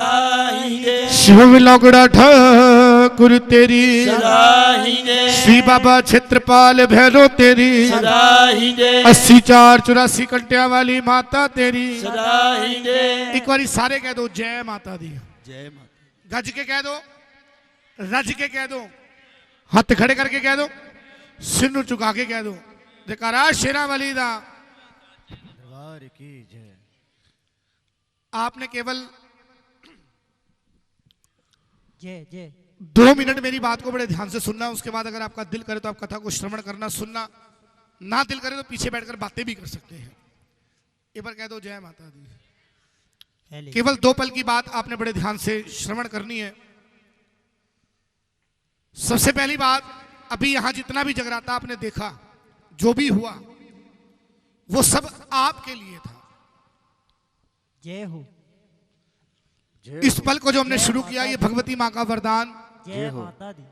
शिव लौगड़ा ठाकुर तेरी श्री बाबा छत्रपाल भैरो तेरी 80 4 84 कंटिया वाली माता तेरी एक बारी सारे कह दो जय माता दी। जय माता। गज के कह दो, रज के कह दो, हाथ खड़े करके कह दो, सिर नु झुका के कह दो जयकारा शेरा वाली दा। दरबार की जय। आपने केवल जय जय 2 मिनट मेरी बात को बड़े ध्यान से सुनना। उसके बाद अगर आपका दिल करे तो आप कथा को श्रवण करना सुनना, ना दिल करे तो पीछे बैठकर बातें भी कर सकते हैं। एक बार कह दो जय माता दी। केवल 2 पल की बात आपने बड़े ध्यान से श्रवण करनी है। सबसे पहली बात, अभी यहां जितना भी जगराता आपने देखा, जो भी हुआ वो सब आपके लिए था। जय हो। इस पल को जो हमने शुरू किया, ये भगवती माँ का वरदान। जय माता दी।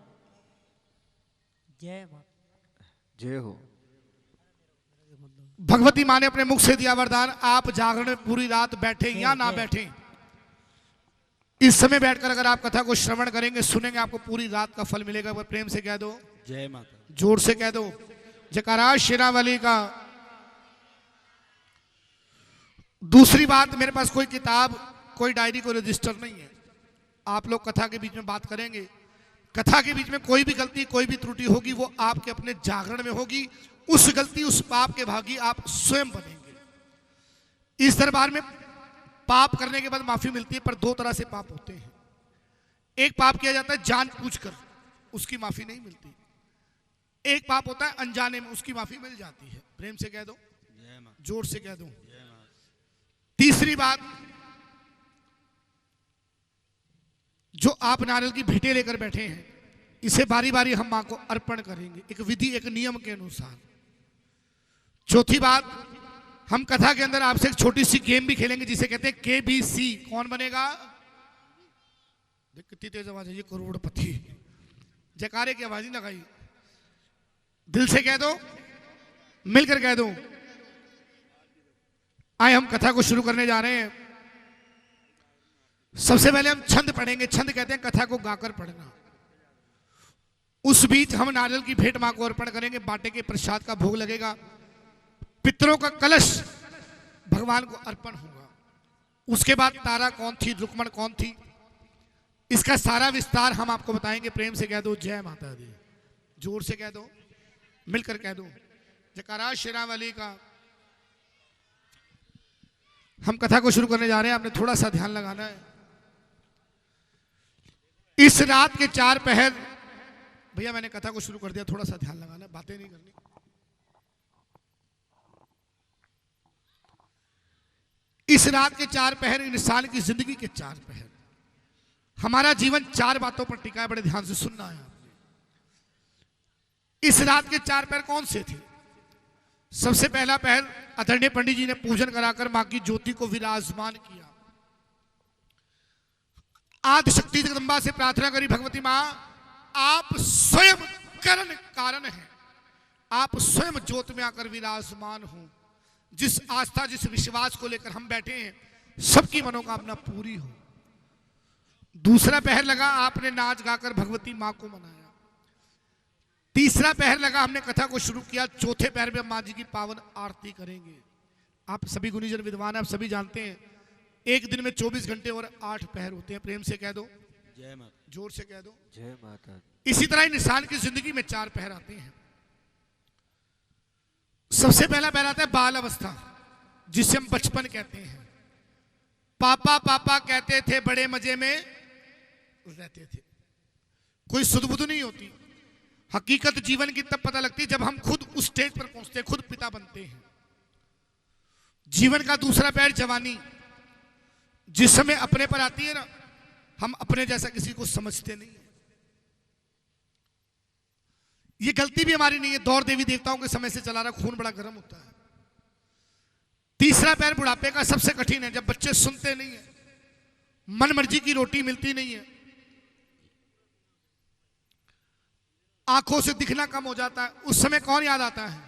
जय माता। जय हो। भगवती माँ ने अपने मुख से दिया वरदान। आप जागरण में पूरी रात बैठे या ना बैठे, इस समय बैठकर अगर आप कथा को श्रवण करेंगे, सुनेंगे, आपको पूरी रात का फल मिलेगा। प्रेम से कह दो जय माता। जोर से कह दो जयकारा शेरावाली का। दूसरी बात, मेरे पास कोई किताब, कोई डायरी, कोई रजिस्टर नहीं है। आप लोग कथा के बीच में बात करेंगे, कथा के बीच में कोई भी गलती, कोई भी त्रुटि होगी, वो आपके अपने जागरण में होगी। उस गलती, उस पाप के भागी आप स्वयं बनेंगे। इस दरबार में पाप करने के बाद माफी मिलती है, पर 2 तरह से पाप होते हैं। एक पाप किया जाता है जानबूझकर, उसकी माफी नहीं मिलती। एक पाप होता है अनजाने में, उसकी माफी मिल जाती है। प्रेम से कह दो, जोर से कह दो। तीसरी बात, जो आप नारियल की भेंटें लेकर बैठे हैं, इसे बारी बारी हम मां को अर्पण करेंगे, एक विधि, एक नियम के अनुसार। चौथी बात, हम कथा के अंदर आपसे एक छोटी सी गेम भी खेलेंगे, जिसे कहते हैं KBC। कौन बनेगा? देख कितनी तेज आवाज है, ये करोड़पति। जयकारे की आवाज ही लगाई, दिल से कह दो, मिलकर कह दो। आए हम कथा को शुरू करने जा रहे हैं। सबसे पहले हम छंद पढ़ेंगे। छंद कहते हैं कथा को गाकर पढ़ना। उस बीच हम नारियल की भेंट मां को अर्पण करेंगे, बाटे के प्रसाद का भोग लगेगा, पितरों का कलश भगवान को अर्पण होगा। उसके बाद तारा कौन थी, रुक्मण कौन थी, इसका सारा विस्तार हम आपको बताएंगे। प्रेम से कह दो जय माता दी। जोर से कह दो, मिलकर कह दो जयकारा शेरावाली का। हम कथा को शुरू करने जा रहे हैं, आपने थोड़ा सा ध्यान लगाना है। इस रात के 4 पहर, भैया मैंने कथा को शुरू कर दिया, थोड़ा सा ध्यान लगाना, बातें नहीं करनी। इस रात के 4 पहर इंसान की जिंदगी के 4 पहर। हमारा जीवन 4 बातों पर टिका है, बड़े ध्यान से सुनना है आपने। इस रात के 4 पहर कौन से थे? सबसे पहला पहर, आदरणीय पंडित जी ने पूजन कराकर मां की ज्योति को विराजमान किया। आदि शक्ति जगदंबा से प्रार्थना करी, भगवती मां आप स्वयं कारण कारण हैं, आप स्वयं ज्योत में आकर विराजमान हो। जिस आस्था, जिस विश्वास को लेकर हम बैठे हैं, सबकी मनोकामना पूरी हो। दूसरा पहर लगा, आपने नाच गाकर भगवती मां को मनाया। तीसरा पहर लगा, हमने कथा को शुरू किया। चौथे पहर में हम मां जी की पावन आरती करेंगे। आप सभी गुणीजन विद्वान हैं, आप सभी जानते हैं, एक दिन में 24 घंटे और 8 पहर होते हैं। प्रेम से कह दो जय माता। जोर से कह दो जय माता। इसी तरह इंसान की जिंदगी में 4 पहर आते हैं। सबसे पहला पहर आता है बाल अवस्था, जिसे हम बचपन कहते हैं। पापा पापा कहते थे, बड़े मजे में रहते थे, कोई सुध बुध नहीं होती। हकीकत जीवन की तब पता लगती है जब हम खुद उस स्टेज पर पहुंचते हैं, खुद पिता बनते हैं। जीवन का दूसरा पहर जवानी, जिस समय अपने पर आती है ना, हम अपने जैसा किसी को समझते नहीं है। ये गलती भी हमारी नहीं है, दौर देवी देवताओं के समय से चला रहा, खून बड़ा गर्म होता है। तीसरा पैर बुढ़ापे का सबसे कठिन है, जब बच्चे सुनते नहीं है, मन मर्जी की रोटी मिलती नहीं है, आंखों से दिखना कम हो जाता है। उस समय कौन याद आता है?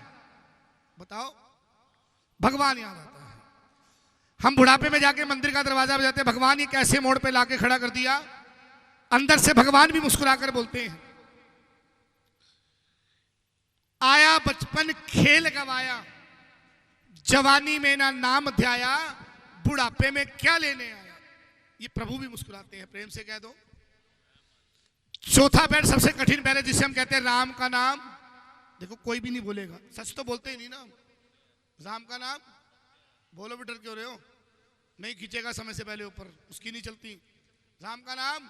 बताओ, भगवान याद आता है। हम बुढ़ापे में जाके मंदिर का दरवाजा बजाते हैं, भगवान ये कैसे मोड़ पे लाके खड़ा कर दिया। अंदर से भगवान भी मुस्कुराकर बोलते हैं, आया बचपन खेल गवाया, जवानी में ना नाम ध्याया, बुढ़ापे में क्या लेने आया। ये प्रभु भी मुस्कुराते हैं, प्रेम से कह दो। चौथा पैर सबसे कठिन पैर है, जिसे हम कहते हैं राम का नाम। देखो कोई भी नहीं बोलेगा, सच तो बोलते ही नहीं ना। राम का नाम बोलो भी, डर क्यों रहे हो? नहीं खींचेगा समय से पहले ऊपर, उसकी नहीं चलती। राम का नाम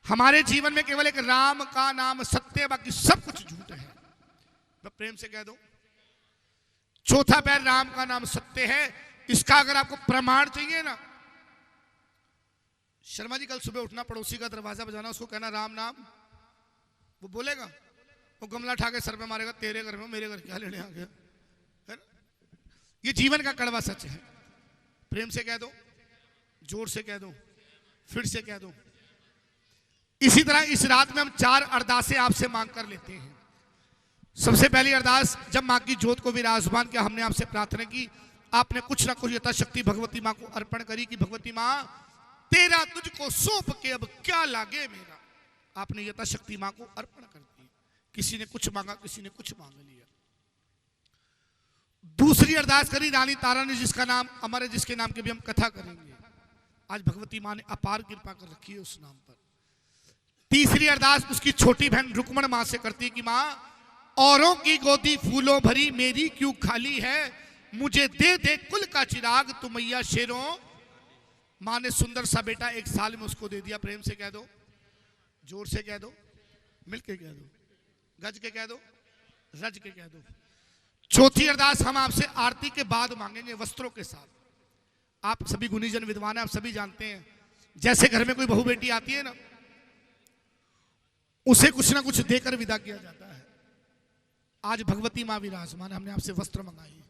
हमारे जीवन में केवल एक राम का नाम सत्य है, बाकी सब कुछ झूठ है। प्रेम से कह दो, चौथा पैर राम का नाम सत्य है। इसका अगर आपको प्रमाण चाहिए ना, शर्मा जी कल सुबह उठना, पड़ोसी का दरवाजा बजाना, उसको कहना राम नाम, वो बोलेगा, वो गमला उठा के सर पे मारेगा, तेरे घर में मेरे घर क्या लेने आ गया, है ना? ये जीवन का कड़वा सच है। प्रेम से कह दो, जोर से कह दो, फिर से कह दो। इसी तरह इस रात में हम 4 अरदासें आपसे मांग कर लेते हैं। सबसे पहली अरदास, जब मां की ज्योत को विराजमान किया, हमने आपसे प्रार्थना की, आपने कुछ ना कुछ यथाशक्ति भगवती मां को अर्पण करी कि भगवती मां तेरा तुझको सौंप के अब क्या लागे मेरा। आपने यथाशक्ति मां को अर्पण कर दी। किसी ने कुछ मांगा, किसी ने कुछ मांग लिया। दूसरी अरदास करी रानी तारा ने, जिसका नाम अमर है, जिसके नाम की भी हम कथा करेंगे। आज भगवती मां ने अपार कृपा कर रखी है उस नाम पर। तीसरी अरदास उसकी छोटी बहन रुक्मण मां से करती कि मां औरों की गोदी फूलों भरी, मेरी क्यों खाली है, मुझे दे दे कुल का चिराग तू मैया शेरों। मां ने सुंदर सा बेटा 1 साल में उसको दे दिया। प्रेम से कह दो, जोर से कह दो, मिलके कह दो, गज के कह दो, रज के कह दो। चौथी अरदास हम आपसे आरती के बाद मांगेंगे वस्त्रों के साथ। आप सभी गुणीजन विद्वान हैं, आप सभी जानते हैं, जैसे घर में कोई बहू बेटी आती है ना, उसे कुछ ना कुछ देकर विदा किया जाता है। आज भगवती मां विराजमान, हमने आपसे वस्त्र मंगाई।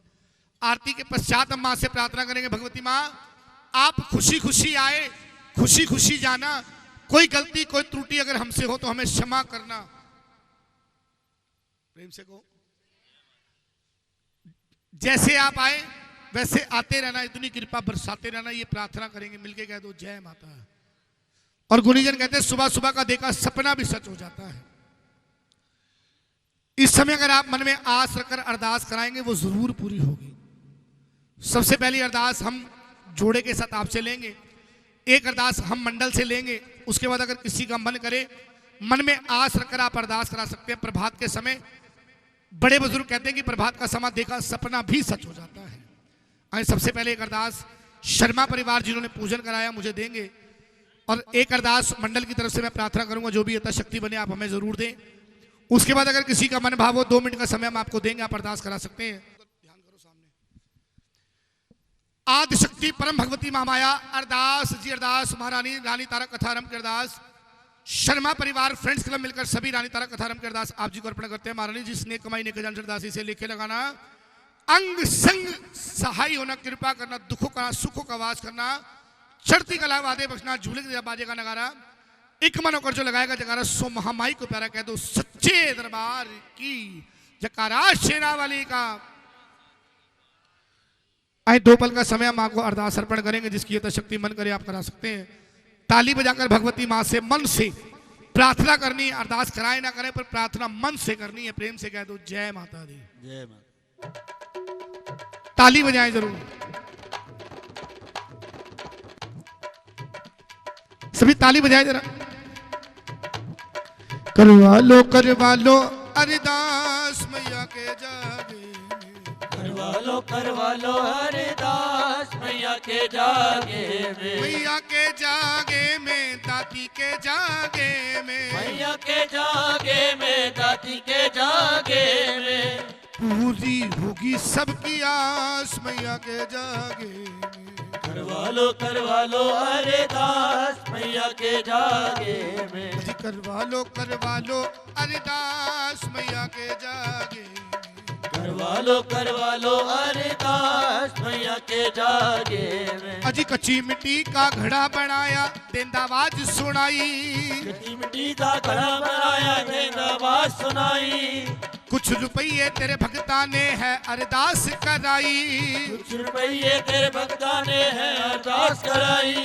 आरती के पश्चात हम मां से प्रार्थना करेंगे, भगवती मां आप खुशी खुशी आए, खुशी खुशी जाना, कोई गलती कोई त्रुटि अगर हमसे हो तो हमें क्षमा करना। प्रेम से कहो, जैसे आप आए वैसे आते रहना, इतनी कृपा बरसाते रहना। ये प्रार्थना करेंगे, मिलके कह दो जय माता। और गुणीजन कहते हैं सुबह सुबह का देखा सपना भी सच हो जाता है। इस समय अगर आप मन में आस रखकर अरदास कराएंगे, वो जरूर पूरी होगी। सबसे पहली अरदास हम जोड़े के साथ आपसे लेंगे, एक अरदास हम मंडल से लेंगे। उसके बाद अगर किसी का मन करे, मन में आस रखकर आप अरदास करा सकते हैं। प्रभात के समय बड़े बुजुर्ग कहते हैं कि प्रभात का समय देखा सपना भी सच हो जाता है। आइए सबसे पहले एक अरदास शर्मा परिवार जिन्होंने पूजन कराया मुझे देंगे, और एक अरदास मंडल की तरफ से मैं प्रार्थना करूंगा, जो भी यथाशक्ति बने आप हमें जरूर दें। उसके बाद अगर किसी का मन भाव हो, 2 मिनट का समय हम आपको देंगे, आप अरदास करा सकते हैं। ध्यान करो सामने। आदि शक्ति परम भगवती महामाया अरदास जी, अरदास महारानी रानी तारा कथारंभ की अरदास। शर्मा परिवार फ्रेंड्स क्लब मिलकर सभी रानी तारा कथारंभ की अरदास आप जी को अर्पण करते हैं। महारानी जी स्नेह कमाई ने खजान अरदासी से लेखे लगाना, अंग संग सहाय होना, कृपा करना, दुखों का सुखों का वास करना, चढ़ती कला वादे बचना, झूले के बाजे का नगारा, एक मन होकर जो लगाएगा जगारा, सो महामाई को प्यारा कह दो, सच्चे दरबार की जकारा शेरा वाली का। आए 2 पल का समय मां को अरदास अर्पण करेंगे, जिसकी यथाशक्ति मन करे आप करा सकते हैं। ताली बजाकर भगवती मां से मन से प्रार्थना करनी है। अरदास कराए ना करें, पर प्रार्थना मन से करनी है। प्रेम से कह दो जय माता दी, जय माता। ताली बजाएं जरूर, सभी ताली बजाएं जरा। करवा लो अरदास मैया के जागे, करवा लो हरिदास मैया के जागे में, मैया के जागे में, दाती के जागे में, मैया के जागे में, दाती के जागे में, पूरी होगी सबकी आस मैया के जागे में। करवा लो हरिदास मैया के जागे में, जी करवा लो अरदास मैया के जागे में, करवा लो अरदास मैया के जागे में। अजी कच्ची मिट्टी का घड़ा बनाया, देंदावाज सुनाई, कच्ची मिट्टी का घड़ा बनाया, देंदावाज सुनाई, कुछ रुपये तेरे भक्ता ने है अरदास कराई, कुछ रुपये तेरे भक्ता ने है अरदास कराई।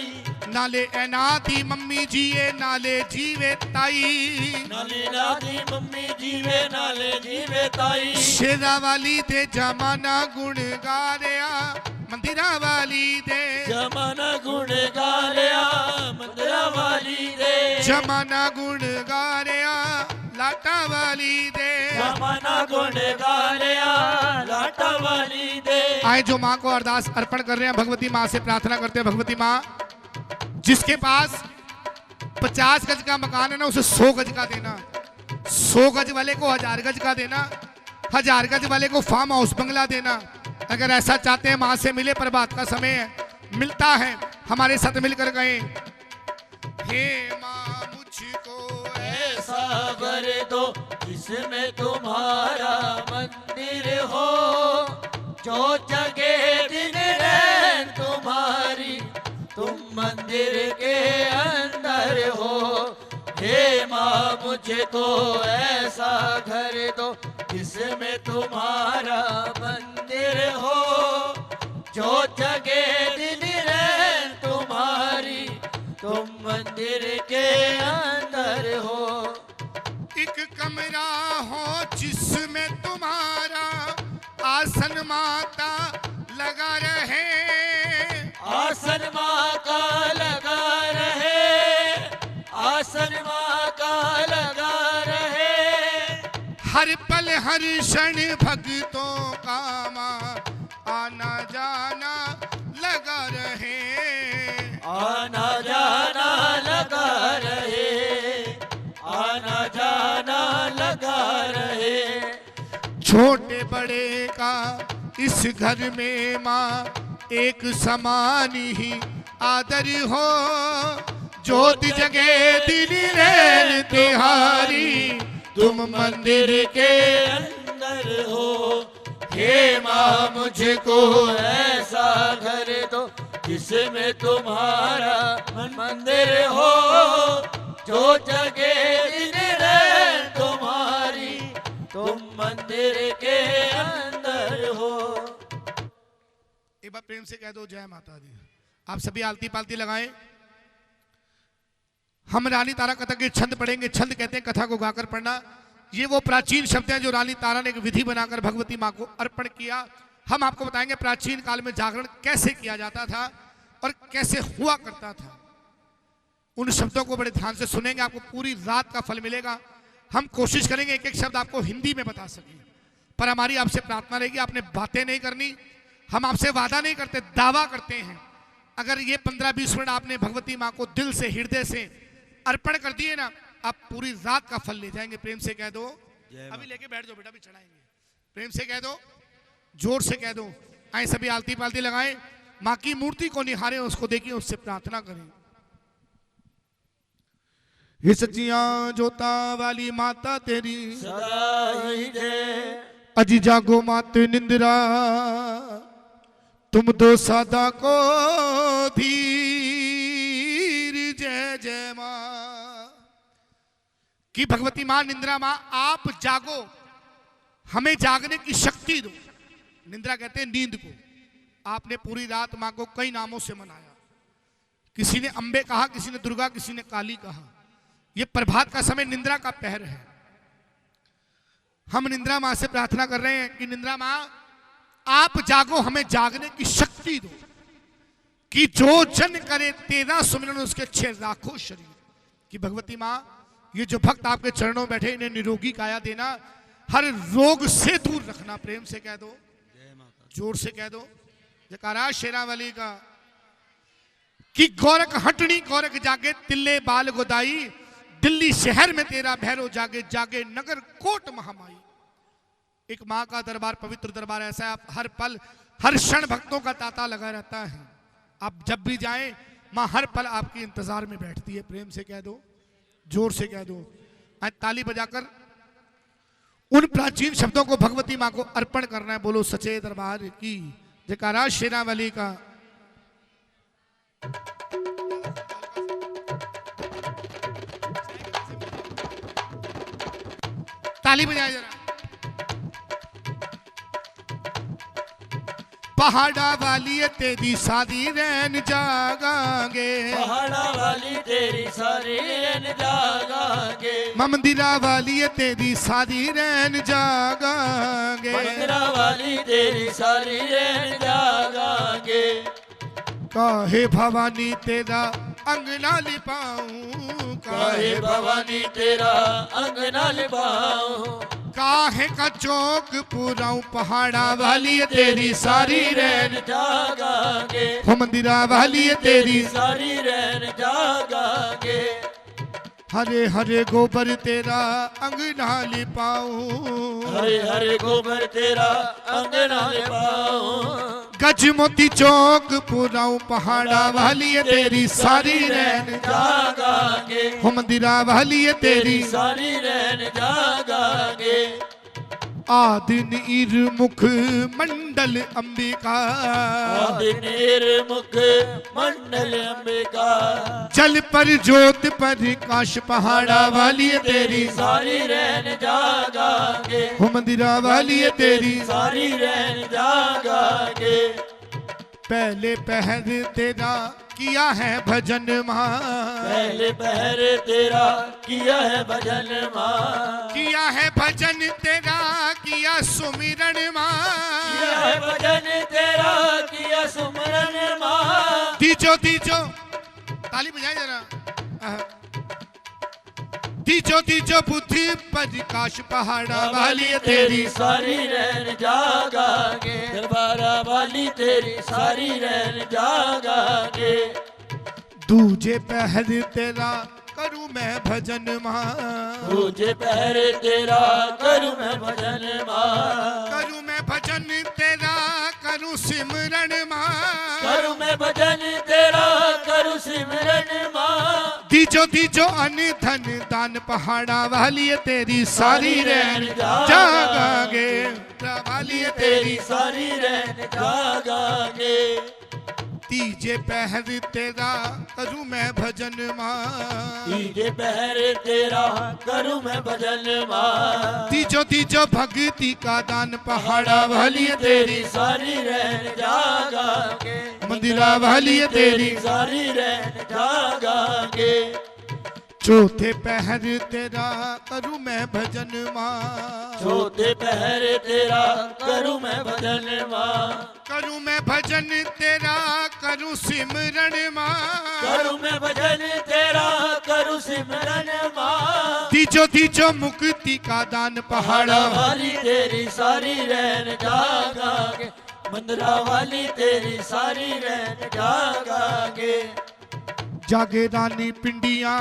नाले एनादी मम्मी जिए नाले जीवे ताई, नाले नादी मम्मी जीवे नाले जीवे ताई। शेरा वाली दे जमाना गुण गा रिया मंदिरा वाली दे, जमाना गुण गा लिया मंदिरा वाली दे, जमाना गुण गा रिया लाटा वाली दे। जमाना गुण गा लिया लाटा वाली दे। आए जो माँ को अरदास अर्पण कर रहे हैं, भगवती माँ से प्रार्थना करते हैं, भगवती माँ जिसके पास 50 गज का मकान है ना उसे 100 गज का देना, 100 गज वाले को 1000 गज का देना, 1000 गज वाले को फार्म हाउस बंगला देना। अगर ऐसा चाहते हैं माँ से मिले, प्रभात का समय है, मिलता है, हमारे साथ मिलकर गए। हे माँ मुझको ऐसा वर दो जिसमें तुम्हारा मंदिर हो, जो जगे दिन रैन तुम्हारी तुम मंदिर के अंदर हो। हे माँ मुझको ऐसा घर दो जिसमें तुम्हारा मंदिर हो, जो जगे दिन रैन तुम्हारी तुम मंदिर के अंदर हो। एक कमरा हो जिसमें तुम्हारा आसन माता लगा रहे, आसन माँ का लगा रहे, आसन माँ का लगा रहे। हर पल हर क्षण भक्तों का माँ आना जाना लगा रहे, आना जाना लगा रहे, आना जाना लगा रहे। छोटे बड़े का इस घर में माँ एक समान ही आदर हो, ज्योति जगे दिन रैन तिहारी तुम मंदिर के अंदर हो। हे माँ मुझको ऐसा घर दो जिसमें तुम्हारा मंदिर हो, जो जगे दिन रैन तुम्हारी तुम मंदिर के अंदर हो। एक बार प्रेम से कह दो जय माता दी। आप सभी आलती पालती लगाएं। हम रानी तारा कथा के छंद पढ़ेंगे। छंद कहते हैं कथा को गाकर पढ़ना। ये वो प्राचीन शब्द हैं जो रानी तारा ने एक विधि बनाकर भगवती माँ को अर्पण किया। हम आपको बताएंगे प्राचीन काल में जागरण कैसे किया जाता था और कैसे हुआ करता था। उन शब्दों को बड़े ध्यान से सुनेंगे, आपको पूरी रात का फल मिलेगा। हम कोशिश करेंगे एक एक शब्द आपको हिंदी में बता सकें, पर हमारी आपसे प्रार्थना रहेगी आपने बातें नहीं करनी। हम आपसे वादा नहीं करते, दावा करते हैं। अगर ये 15-20 मिनट आपने भगवती माँ को दिल से हृदय से अर्पण कर दिए ना, आप पूरी रात का फल ले जाएंगे। प्रेम से कह दो, अभी लेके बैठ जाओ बेटा, अभी चढ़ाएंगे। प्रेम से कह दो, जोर से कह दो। आए सभी आलती पालती लगाएं, माँ की मूर्ति को निहारें, उसको देखिए, उससे प्रार्थना करें। ये सच्चियां जोता वाली माता तेरी सदा ही जय। अजी जागो माते निंद्रा, तुम दो सादा को धीर। जय जय माँ की भगवती माँ निंद्रा माँ, आप जागो, हमें जागने की शक्ति दो। निंद्रा कहते हैं नींद को। आपने पूरी रात माँ को कई नामों से मनाया। किसी ने अंबे कहा, किसी ने दुर्गा, किसी ने काली कहा। ये प्रभात का समय निंद्रा का पहर है। हम निंद्रा माँ से प्रार्थना कर रहे हैं कि निंद्रा माँ आप जागो, हमें जागने की शक्ति दो कि जो जन करे तेरा सुमिरन उसके अच्छे राखो शरीर। कि भगवती माँ ये जो भक्त आपके चरणों में बैठे, इन्हें निरोगी काया देना, हर रोग से दूर रखना। प्रेम से कह दो, जोर से कह दो, जयकारा शेरावाली का। कि गोरख हटनी गोरख जागे, तिल्ले बाल गोदाई, दिल्ली शहर में तेरा भैरव जागे, जागे नगर कोट महामाई। एक माँ का दरबार पवित्र दरबार ऐसा है, आप हर पल हर क्षण भक्तों का तांता लगा रहता है। आप जब भी जाएं माँ हर पल आपके इंतजार में बैठती है। प्रेम से कह दो, जोर से कह दो। आज ताली बजाकर उन प्राचीन शब्दों को भगवती माँ को अर्पण करना है। बोलो सच्चे दरबार की जयकारा शेरावाली का। ताली बजाए जरा। पहाड़ा वाली तेरी सारी रैन जागांगे, पहाड़ा वाली तेरी सारी रैन जागांगे, मंदिरा वाली तेरी सारी रैन जागांगे, मंदिरा वाली तेरी सारी रैन जागांगे। काहे भवानी तेरा अंगना लिपाऊं, काहे भवानी तेरा अंगना लिपाऊं, काहे का चौक पुराऊं, पहाड़ा वाली तेरी सारी रैन जागांगे, मंदिरा वाली तेरी सारी रैन जागांगे। हरे हरे गोबर तेरा अंगना लिपाऊं, हरे हरे गोबर तेरा अंगना लिपाऊं, गज मोती चौक पुराऊं, पहाड़ा वाली तेरी सारी रैन जागांगे, मंदिरा वाली तेरी सारी रैन जागांगे। आदिन इर मुख मंडल अंबिका, आदिनेर मुख मंडल अंबिका, जल पर ज्योत प्रकाश, पहाड़ा वाली तेरी सारी रैन जागांगे, मंदिरा वाली तेरी सारी रैन जागांगे। पहले पहर तेरा किया है भजन माँ, पहले पहर तेरा किया है भजन माँ, किया है भजन तेरा किया सुमिरन माँ, किया है भजन तेरा किया सुमरन माँ। दीजो दीजो ताली बजाए जरा, दीजो दीजो बुद्धि प्रकाश, पहाड़ा वाली तेरी सारी रैन जागांगे, दरबारा वाली तेरी सारी रैन जागांगे। दूजे पहर तेरा करूं मैं भजन माँ, तुझे पहर तेरा करूं मैं भजन माँ, करूं मैं भजन तेरा करूं सिमरन माँ, करूं मैं भजन तेरा करूं सिमरन माँ। दीजो दीजो अन धन दान, पहाड़ा वाली तेरी सारी रैन जागांगे, वाली तेरी सारी रैन जागांगे। तीजे पहर तेरा करूं मैं भजन माँ, तीजे पहर तेरा करूं मैं भजन माँ, तीजो तीजो भक्ति का दान, पहाड़ा वाली तेरी सारी रैन जागांगे, मंदिरा वाली तेरी सारी रैन जागांगे। चौथे पहर तेरा करूं मैं भजन माँ, चौथे पहर तेरा करूं मैं भजन माँ, करूं मैं भजन तेरा करूं सिमरन माँ, करूं मैं भजन तेरा करूं सिमरन माँ। तीजो तीजो मुक्ति का दान, पहाड़ा वाली तेरी सारी रैन जागांगे, मंदिरा वाली तेरी सारी रैन जागांगे। जागे रानी पिंडिया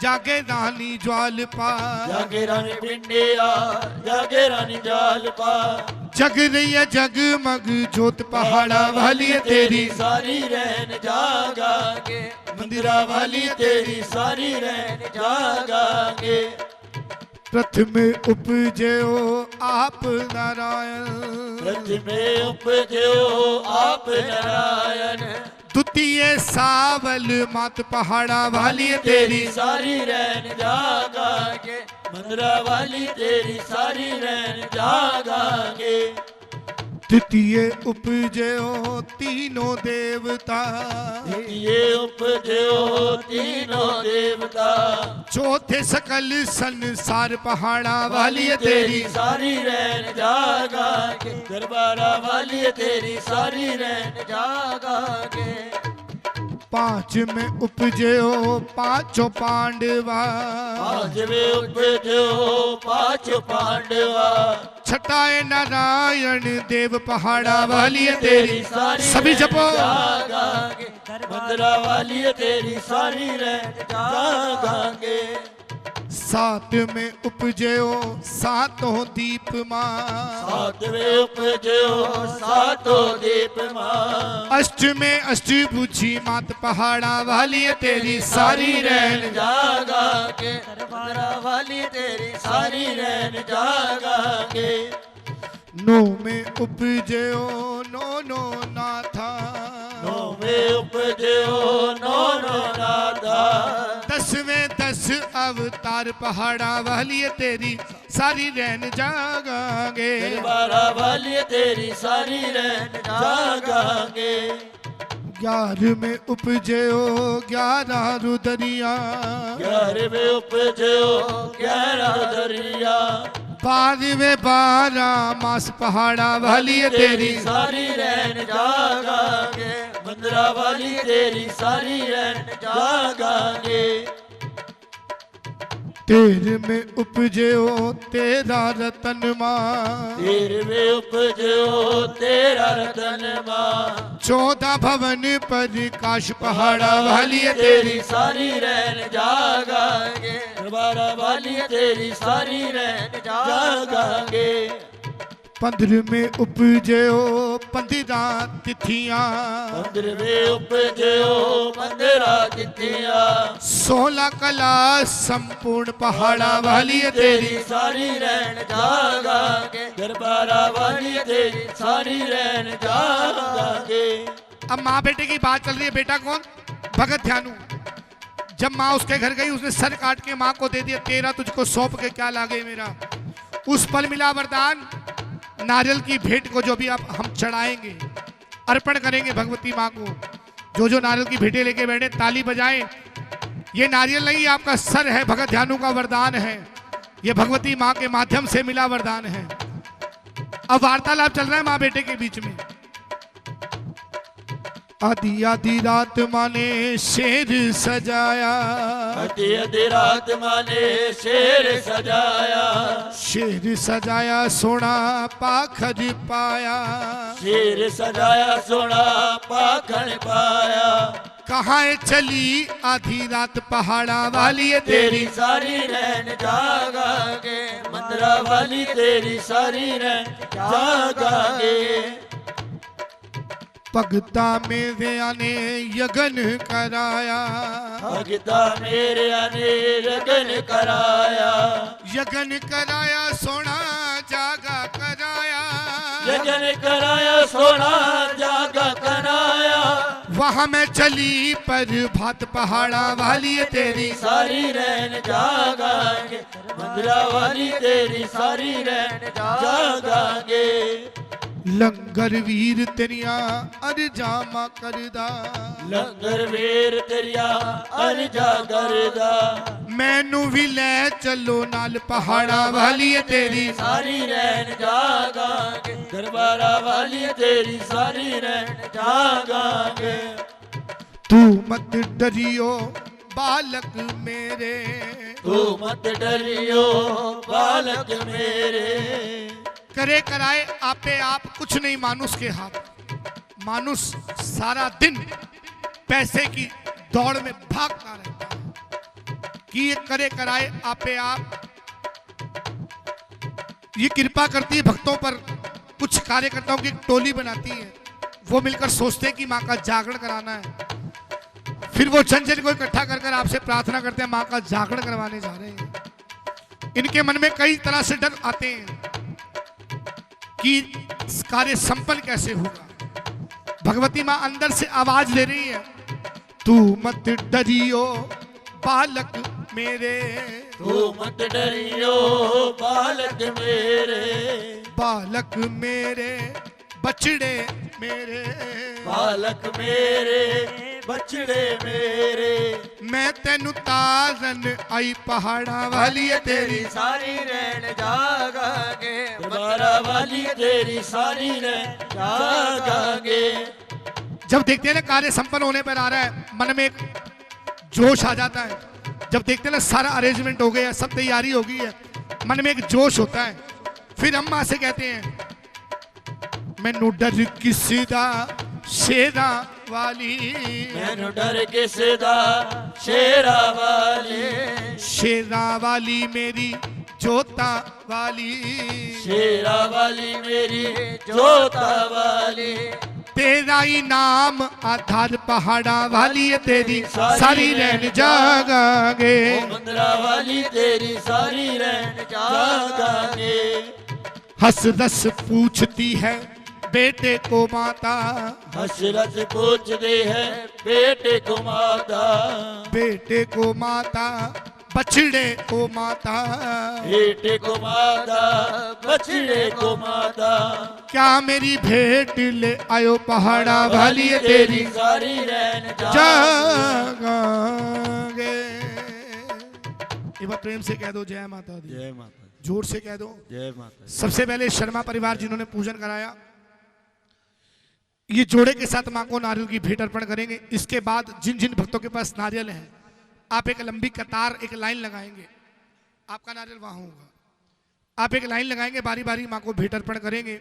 जागे रानी ज्वालपा, जागे रानी पिंडिया जागे रानी जालपा, जग रही है जगमग ज्योत, पहाड़ा वाली तेरी सारी रैन जागांगे, मंदिरा वाली तेरी सारी रैन जागांगे। प्रथम उपजयो आप नारायण, प्रथमे उपजो आप नारायण, द्वितीय सावल मात, पहाड़ा वाली तेरी सारी रैन जागांगे, मंदिरा वाली तेरी सारी रैन जागांगे। तृतीय उपजयो तीनों देवता, ये उपजो तीनों देवता, चौथे सकल संसार, पहाड़ा वाली तेरी सारी रैन जागांगे, दरबारा वाली तेरी सारी रैन जागांगे। पांच में उपजयो पांचों पांडवा, पांचवे उपजो पांच पांडवा, छठाए नारायण देव, पहाड़ा वाली तेरी सभी जपो। जागांगे, मंदिरा वाली तेरी सारी रैन जागांगे। सात में उपजयो सातों दीप माँ, सातवें उपजो सातों दीप माँ, अष्ट में अष्टभुजी मात, पहाड़ा वाली तेरी सारी रैन जागांगे, दरबारा वाली तेरी सारी रैन जागांगे। नौ में उपजयो नो नाथा, नौवें उपजो नो नाथा, दसवें 10 अवतार पहाड़ा वाली तेरी सारी रहन जागांगे। दरबारा वाली तेरी सारी रहन जागांगे। 11 में उपजे ओ 11 रुदरिया, 11 में उपजे ओ 11 दरिया। 12 में 12 मास पहाड़ा वाली तेरी सारी रहन जागांगे। मंदरा वाली तेरी सारी रहन जागांगे। 13 में उपजे ओ तेरा रतन माँ, 13 में उपजे ओ तेरा रतन माँ। 14 भवन पर काश पहाड़ा वाली तेरी तेरी सारी रहन जागांगे। दरबारा वाली तेरी सारी रहन जागांगे। 15 में उपजे ओ 15 तिथियां, 15 में उपजे ओ 15 तिथियां। 16 कला संपूर्ण पहाड़ा वाली तेरी तेरी सारी रहन जागांगे। दरबारा वाली तेरी सारी रहन जागांगे। अब माँ बेटे की बात चल रही है। बेटा कौन? भगत ध्यानु। जब माँ उसके घर गई उसने सर काट के माँ को दे दिया, तेरा तुझको सौंप के क्या लागे मेरा। उस पल मिला वरदान, नारियल की भेंट को जो भी आप हम चढ़ाएंगे, अर्पण करेंगे भगवती माँ को। जो जो नारियल की भेंटें लेके बैठे ताली बजाएं। ये नारियल नहीं, आपका सर है, भगत ध्यानु का वरदान है। ये भगवती माँ के माध्यम से मिला वरदान है। अब वार्तालाप चल रहा है माँ बेटे के बीच में। आधी आधी रात माँ ने शेर सजाया, आधी आधी रात माँ ने शेर सजाया। शेर सजाया सोना पाखर पाया। शेर सजाया सोना पाखर पाया। कहाँ चली आधी रात पहाड़ा वाली तेरी तेरी सारी रहन जागांगे। मंदरा वाली तेरी सारी रहन जागांगे। भगता मेरे आने यगन कराया, भगता मेरे आने यगन कराया। यगन कराया सोना जागा कराया। यगन कराया सोना जागा कराया। वहाँ मैं चली पर भात पहाड़ा वाली तेरी सारी रहन जागांगे। मंदरा वाली तेरी सारी रहन जागांगे। लंगर वीर तेरिया अरजामा करदा, लंगर वीर तेरिया अरजा करदा। मैनू भी ले चलो नाल पहाड़ा वाली तेरी सारी रहन जागांगे। दरबारा वाली तेरी सारी रहन जागांगे। तू मत डरियो बालक मेरे, तू मत डरियो बालक मेरे। करे कराए आपे आप कुछ नहीं मानुष के हाथ। मानुष सारा दिन पैसे की दौड़ में भागता रहता है कि ये करे कराए आपे आप। ये कृपा करती है भक्तों पर। कुछ कार्यकर्ताओं की एक टोली बनाती है, वो मिलकर सोचते हैं कि माँ का जागरण कराना है। फिर वो जन को इकट्ठा कर कर आपसे प्रार्थना करते हैं, माँ का जागरण करवाने जा रहे हैं। इनके मन में कई तरह से डर आते हैं कि कार्य संपन्न कैसे होगा। भगवती माँ अंदर से आवाज ले रही है, तू मत डरियो बालक मेरे, तू मत डरियो बालक मेरे। बालक मेरे बछड़े मेरे, बालक मेरे बछड़े मेरे। मैं तेनू तारन आई पहाड़ा वाली तेरी सारी रहन जागांगे। दरबारा वाली तेरी सारी रहन जागांगे। जब देखते हैं ना कार्य संपन्न होने पर आ रहा है, मन में एक जोश आ जाता है। जब देखते हैं ना सारा अरेंजमेंट हो गया, सब तैयारी हो गई है, मन में एक जोश होता है। फिर हम मां से कहते हैं, मैनू डर किसी दा शेरा वाली, मैनू डर किसी दा शेरा वाली। शेरा वाली मेरी जोता वाली, शेरा वाली मेरी जोता वाली। तेरा ही नाम आधार पहाड़ा वाली है तेरी सारी रहन जागांगे। मंदरा वाली तेरी सारी रहन जागांगे। हंस रस पूछती है बेटे को माता, हसरत पूछते हैं बेटे को माता। बेटे को माता बछड़े को माता, बेटे को माता, बछड़े को माता। क्या मेरी भेंट ले आयो पहाड़ा वाली तेरी सारी रहन जागांगे। एक बार प्रेम से कह दो जय माता दी, जय माता दी, जोर से कह दो जय माता दी। सबसे पहले शर्मा परिवार जिन्होंने पूजन कराया, ये जोड़े के साथ मां को नारियल की भेंट अर्पण करेंगे। इसके बाद जिन जिन भक्तों के पास नारियल है, आप एक लंबी कतार, एक लाइन लगाएंगे। आपका नारियल वहां होगा, आप एक लाइन लगाएंगे, बारी बारी मां को भेंट अर्पण करेंगे।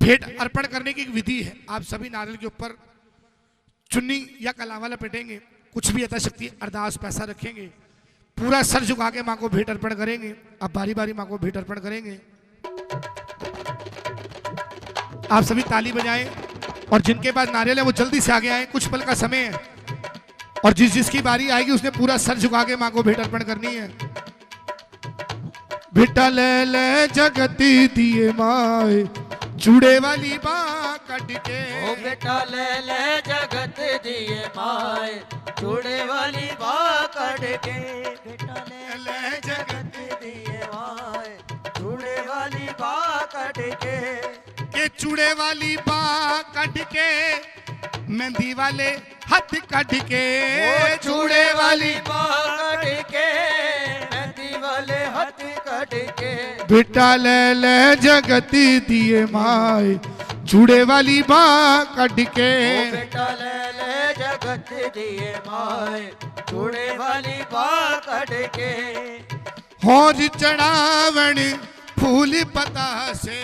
भेंट अर्पण करने की एक विधि है, आप सभी नारियल के ऊपर चुन्नी या कलावा लपेटेंगे, कुछ भी यथाशक्ति अरदास पैसा रखेंगे, पूरा सर झुका के मां को भेंट अर्पण करेंगे। आप बारी बारी मां को भेंट अर्पण करेंगे। आप सभी ताली बजाएं और जिनके पास नारियल है वो जल्दी से आगे आए, कुछ पल का समय है और जिसकी बारी आएगी उसने पूरा सर झुका के मां को भेंट अर्पण करनी है। बेटा ले ले जगती दिए माए, चूड़े वाली बाँ कट के। ओ बेटा ले ले जगत दिए माए, चूड़े वाली बाँ कट के। बेटा ले ले जगत दिए माए, चूड़े वाली बाँ कट के। के चूड़े वाली बाँ कट के, मेहंदी वाले हाथ कट के। ओ चूड़े वाली बाँ कट के, मेहंदी वाले हाथ कट के। बेटा ले ले जगती दिए माए, चूड़े वाली बाँ कट के। ओ बेटा ले ले जगत दिए माए, चूड़े वाली बाँ कट के। होर चढ़ावण फूल पता से,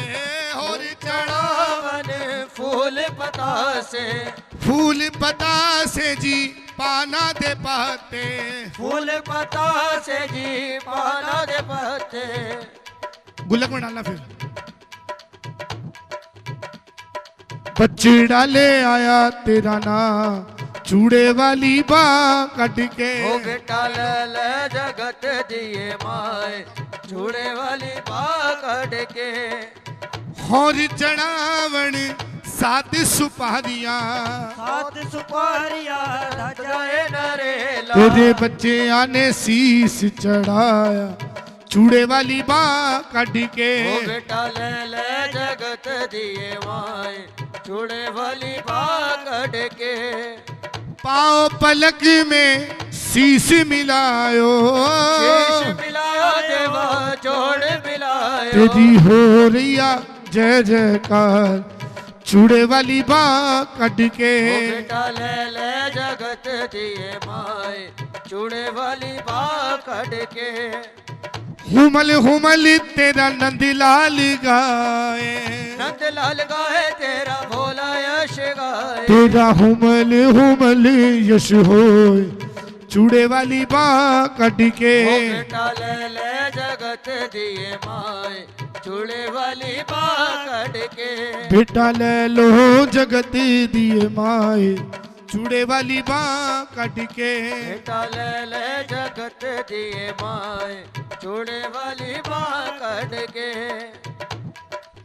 होर चढ़ावन फूल पता से, फूल पता से जी पाना दे पाते। फूल पता से जी पाना दे पाते। गुल्लक में डालना फिर। बछड़ा ले आया तेरा नाम, चूड़े वाली बाँ कट के। ओ बेटा ले ले जगत दिए माए, चूड़े वाली बाँ कट के। होर चढ़ावण सात सुपारियां, सात सुपारियां जाए नरेला। तेरे बच्चे आने शीश चढ़ाया, चूड़े वाली बाँ कट के। ओ बेटा ले ले जगत दिए माए, चूड़े वाली बाँ कट के। पाँव पलक में शीश मिलायो, शीश मिलायो देवा जोड़ मिलायो। तेरी हो रैया जय जयकार, चूड़े वाली बाँ कट के। ओ बेटा ले ले जगत दिए माए, चूड़े वाली बाँ कट के। हुमल हुमल तेरा नंदलाल गाए, नंदलाल गाए तेरा भोला यश गाए। तेरा हुमल हुमल यश होए, चूड़े वाली बाँ कट के। ओ बेटा ले ले जगत दिए माए, चूड़े वाली बाँ कट के। बेटा ले लो जगत दिए माए, चूड़े वाली बाँ कट के। बेटा ले ले जगत दिए माए, चूड़े वाली बाँ कट के।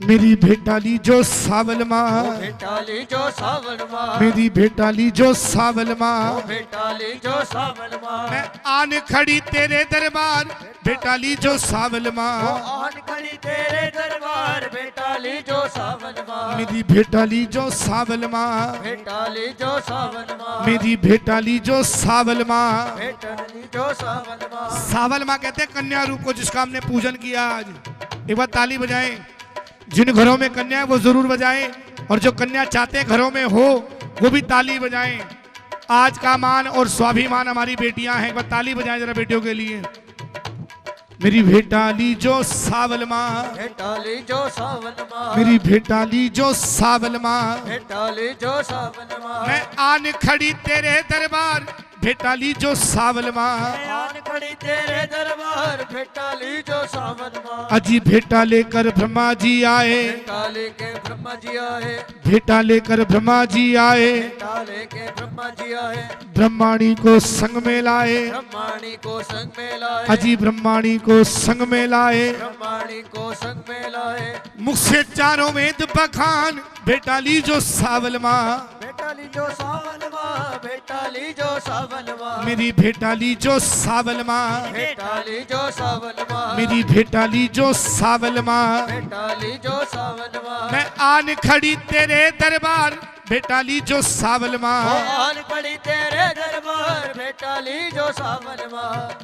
मेरी भेटाली जो सावल माँ, भेटाली जो सावन माँ, मेरी भेटाली जो सावल माँ। भेटाली जो सावन माँ। मैं आन खड़ी तेरे दरबार, भेटाली जो सावल ओ माँ। आन खड़ी तेरे दरबार, भेटाली जो सावन माँ। मेरी भेटाली जो सावल माँ, भेटाली जो सावन माँ। मेरी भेटाली जो सावल माँ। भेटाली जो सावन माँ। सावल माँ कहते हैं कन्या रूप को, जिसका हमने पूजन किया आज। एक बार ताली बजाएं, जिन घरों में कन्या है वो जरूर बजाएं, और जो कन्या चाहते हैं घरों में हो वो भी ताली बजाएं। आज का मान और स्वाभिमान हमारी बेटियां हैं, एक बार ताली बजाएं जरा बेटियों के लिए। मेरी भेटाली जो सावल माँ, भेटाली जो सावन माँ। मेरी भेटाली जो सावल माँ। भेटाली जो सावन माँ। मैं आन खड़ी तेरे दरबार, भेटाली जो सावल माँ। आन खड़ी तेरे दरबार, भेटाली जो सावन माँ। अजी भेटा लेकर ब्रह्मा जी आए, भेटाली के ब्रह्मा जी आए। भेटा लेकर ब्रह्मा जी आए। भेटाले के ब्रह्मा जी आए। ब्रह्माणी को संग में लाए, ब्रह्माणी को संग में लाए। अजी ब्रह्माणी को संग में लाए। ब्रह्माणी को संग में लाए। मुख से चारों वेद बखान, भेटाली जो सावल माँ। भेटाली जो सावन माँ, भेटाली जो सावन माँ, मेरी भेटाली जो सावल माँ, भेटाली जो सावन माँ, मेरी भेटाली जो सावल माँ, भेटाली जो सावन माँ, मैं आन खड़ी तेरे दरबार भेटाली जो सावल माँ। आन पड़ी तेरे दरबार, भेटाली जो सावन माँ,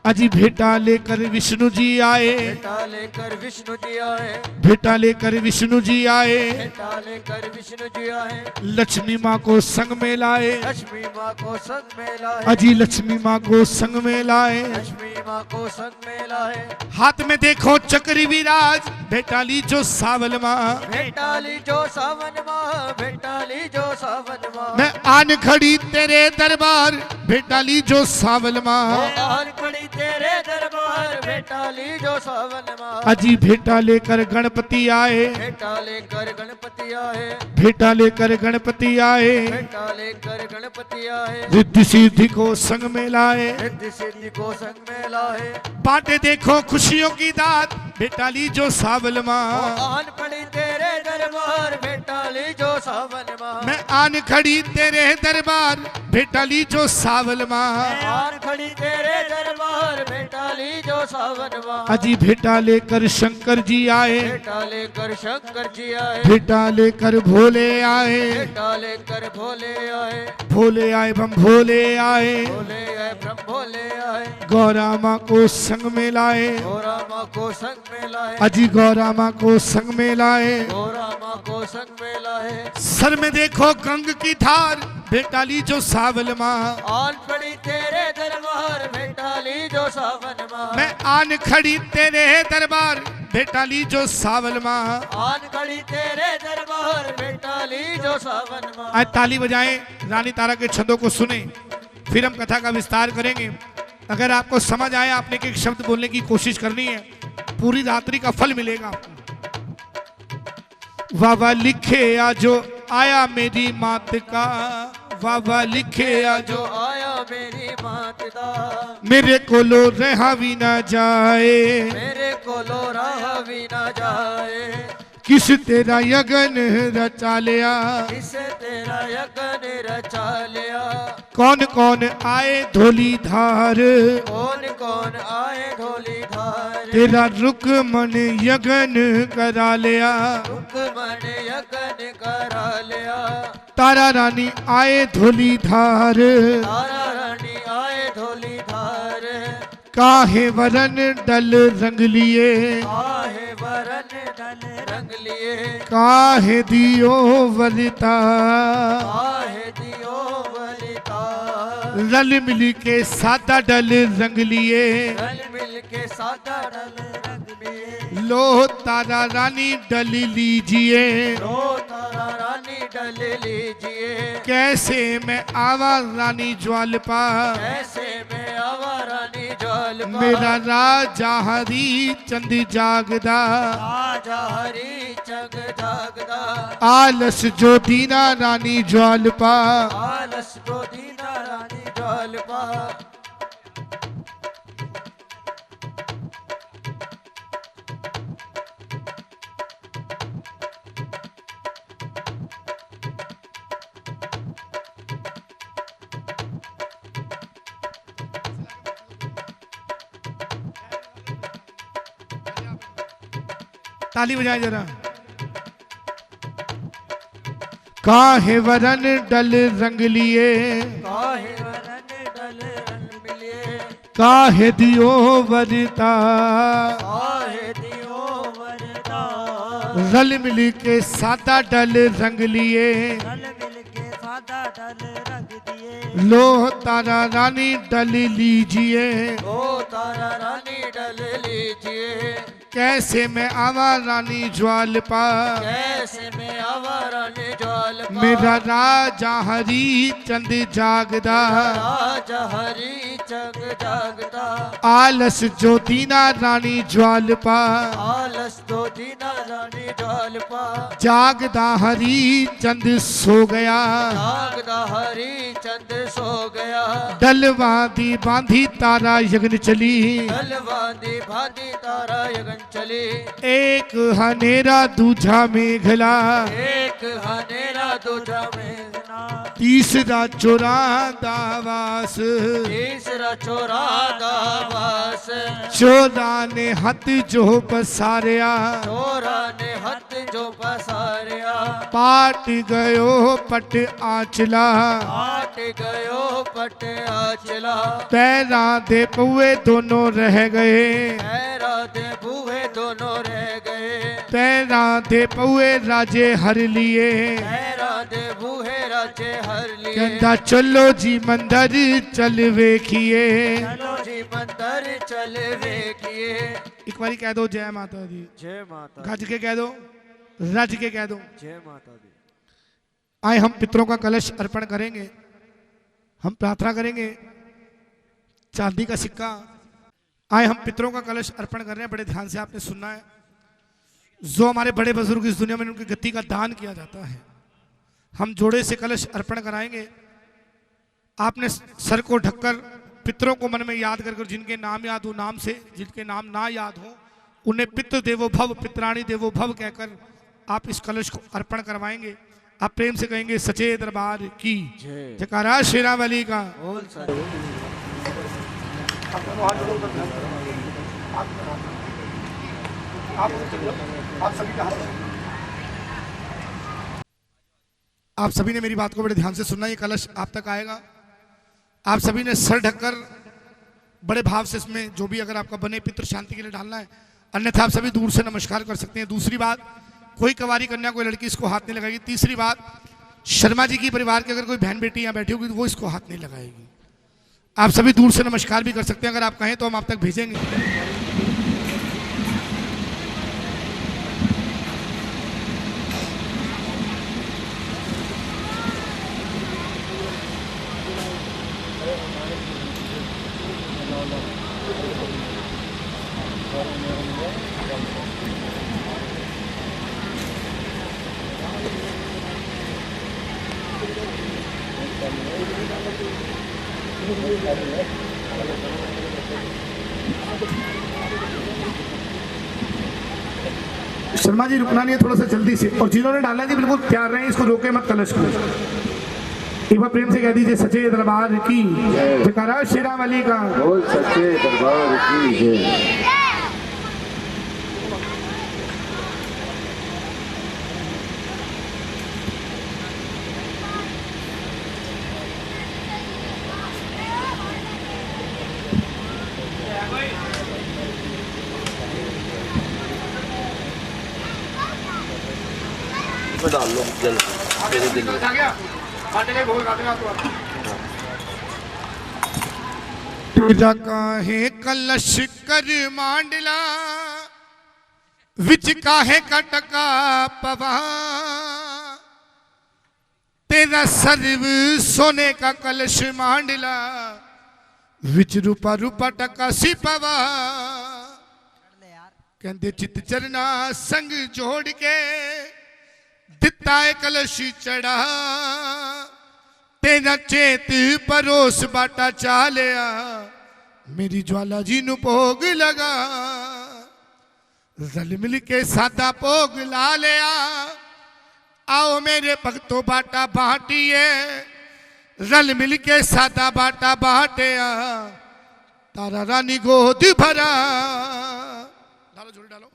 अजी भेटा लेकर विष्णु जी आए, भेटा लेकर विष्णु जी आए, भेटा लेकर विष्णु जी आए, भेटा लेकर विष्णु जी आए, लक्ष्मी माँ को संग में लाए, लक्ष्मी माँ को संग में लाए, अजी लक्ष्मी माँ को संग में लाए। लक्ष्मी माँ को संग में लाए, हाथ में देखो चक्री विराज भेटाली जो सावल माँ, भेटाली जो सावन माँ, भेटाली जो सावन माँ, मैं आन खड़ी तेरे दरबार भेटाली जो सावल माँ। आन पड़ी तेरे दरबार, भेटाली जो सावन माँ, अजी भेटा लेकर गणपति आए, भेटा लेकर गणपति आए, भेटा लेकर गणपति आए, भेटा लेकर गणपति आए, रिद्धि सिद्धि को संग में लाए। रिद्धि सिद्धि को संग में लाए, बाटे देखो खुशियों की दात भेटाली जो सावल माँ, आन पड़ी तेरे दरबार, भेटाली जो सावन माँ, मैं आन खड़ी तेरे दरबार भेटाली जो सावल माँ। आन खड़ी तेरे दरबार, भेटाली जो सावन माँ, अजी भेटा लेकर शंकर जी आए, भेटा लेकर शंकर जी आए, भेटा लेकर भोले आए, भेटा लेकर भोले आए, भोले आए बम भोले आए, भोले आए ब्रह्म भोले आए, गौरा माँ को संग में लाए, गौरा माँ को संग में लाए, अजी गौरा माँ को संग में लाए। गौरा माँ को संग में लाए, सर में देखो गंग की धार भेटाली जो सावल माँ, आन पड़ी तेरे दरबार, भेटाली जो सावन माँ, मैं आन खड़ी तेरे दरबार भेटाली जो सावल माँ। आन खड़ी तेरे दरबार, भेटाली जो सावन माँ, आज ताली बजाएं, रानी तारा के छंदों को सुने, फिर हम कथा का विस्तार करेंगे। अगर आपको समझ आए, आपने एक शब्द बोलने की कोशिश करनी है, पूरी रात्रि का फल मिलेगा आपको। वावा लिखे आजो आया मेरी मात का, वावा लिखे आजो जो आया मेरी माता, मेरे कोलो रहा भी ना जाए, मेरे को लो रहा भी ना जाए, किस तेरा यगन रचा लिया, इसे तेरा यज्ञ रचा लिया, कौन कौन आए धोली धार, कौन कौन आए ढोली धार, तेरा रुक मन यगन करा लिया, हुक्मन यज्ञ करा लिया, तारा रानी आए धोली धार, तारा रानी आए ढोली धार, काहे वरन डल रंग लिए, आहे वरन डल रंग लिए, काहे दियो वरिता, आहे दियो वलिता, रल मिल के सादा डल रंग लिए, रल मिल के सादा डल रंग लिए, लो तारा रानी डल लीजिए, लो तारा रानी डल लीजिए, कैसे मैं आवा रानी ज्वालपा, ऐसे में आवा रानी ज्वालपा, मेरा राजा हरी चंद जागदा, राजा हरी जग जागदा, आलस जो दीना रानी ज्वालपा, आलस को दीना रानी ज्वालपा, ताली बजाए जरा। काहे वरन डल रंग लिए, काहे वरन डल रंग मिलिए, काहे दियो वरिता, काहे दियो वरदा, रल मिल के सादा डल रंग लिए, रल मिल के सादा डल रंग दिए, लो तारा रानी डल लीजिए, ओ तारा रानी डल लीजिए, कैसे मैं आवा रानी ज्वालपा, कैसे में आवा रानी ज्वालपा, मेरा राजा हरी चंद जागदा, राजा हरी जग जागदा, आलस जो दीना रानी ज्वालपा, आलस दो दीना रानी ज्वालपा, जागदा हरी चंद सो गया, जागदा हरी चंद सो गया, डलवादी बांधी तारा यज्ञ चली, डलवादी भादी तारा यगन चली, एक हनेरा दूजा मेघला, एक हनेरा दूजा मेघना तीसरा चौरादा वास तीसरा चौरादा वास 14 ने हथ जो पसारिया चोरा ने हथ जो पसारिया पाट गयो पट आंचला आट गयो पट आचला पैरा दे पौए दोनों रह गए पैरा दे बूहे दोनों रह गए पैरा दे पौए राजे हर लिए पैरा दे बूहे राजे हर लिए कहता चलो जी मंदिर चल वेखिए चलो जी मंदिर चल वेखिए एक बारी कह दो जय माता दी जय माता गज के कह दो रज के कह दो जय माता दी। आए हम पितरों का कलश अर्पण करेंगे हम प्रार्थना करेंगे चांदी का सिक्का आए हम पितरों का कलश अर्पण कर रहे हैं बड़े ध्यान से आपने सुनना है जो हमारे बड़े बुजुर्ग इस दुनिया में उनकी गति का दान किया जाता है हम जोड़े से कलश अर्पण कराएंगे आपने सर को ढककर पितरों को मन में याद कर जिनके नाम याद हो नाम से जिनके नाम ना याद हो उन्हें पितृ देवो भव पित्राणी देवो भव कहकर आप इस कलश को अर्पण करवाएंगे आप प्रेम से कहेंगे सचे दरबार की जयकारा शेरा वाली का बोल सर आप सभी ने मेरी बात को बड़े ध्यान से सुनना ये कलश आप तक आएगा आप सभी ने सर ढककर बड़े भाव से इसमें जो भी अगर आपका बने पितृ शांति के लिए डालना है अन्यथा आप सभी दूर से नमस्कार कर सकते हैं। दूसरी बात कोई कवारी कन्या कोई लड़की इसको हाथ नहीं लगाएगी। तीसरी बात शर्मा जी की परिवार की अगर कोई बहन बेटी यहाँ बैठी होगी तो वो इसको हाथ नहीं लगाएगी। आप सभी दूर से नमस्कार भी कर सकते हैं अगर आप कहें तो हम आप तक भेजेंगे। शर्मा जी रुकना नहीं है थोड़ा सा जल्दी से और जिन्होंने डालना है बिल्कुल तैयार रहे इसको रोके मत कलश को। एक बार प्रेम से कह दीजिए सच्चे दरबार की जयकारा शेरा वाली का बोल सच्चे दरबार की जय। डाल लो जल्दी मेरे दिल में तेरा काहे कलश कर मांडला विच काहे कटका पवा तेरा सर्व सोने का कलश मांडला विच रूपा रूपा टका सिपवा कहते चित चरना संग जोड़ के दिता है कलश चढ़ा तेरा चेत परोस बाटा चालिया मेरी ज्वाला जी नु भोग लगा रल मिल के सादा भोग ला लिया आओ मेरे भक्तों बाटा बांटिए रल मिल के सादा बाटा बांटिया तारा रानी गोद भरा डालो झोली डालो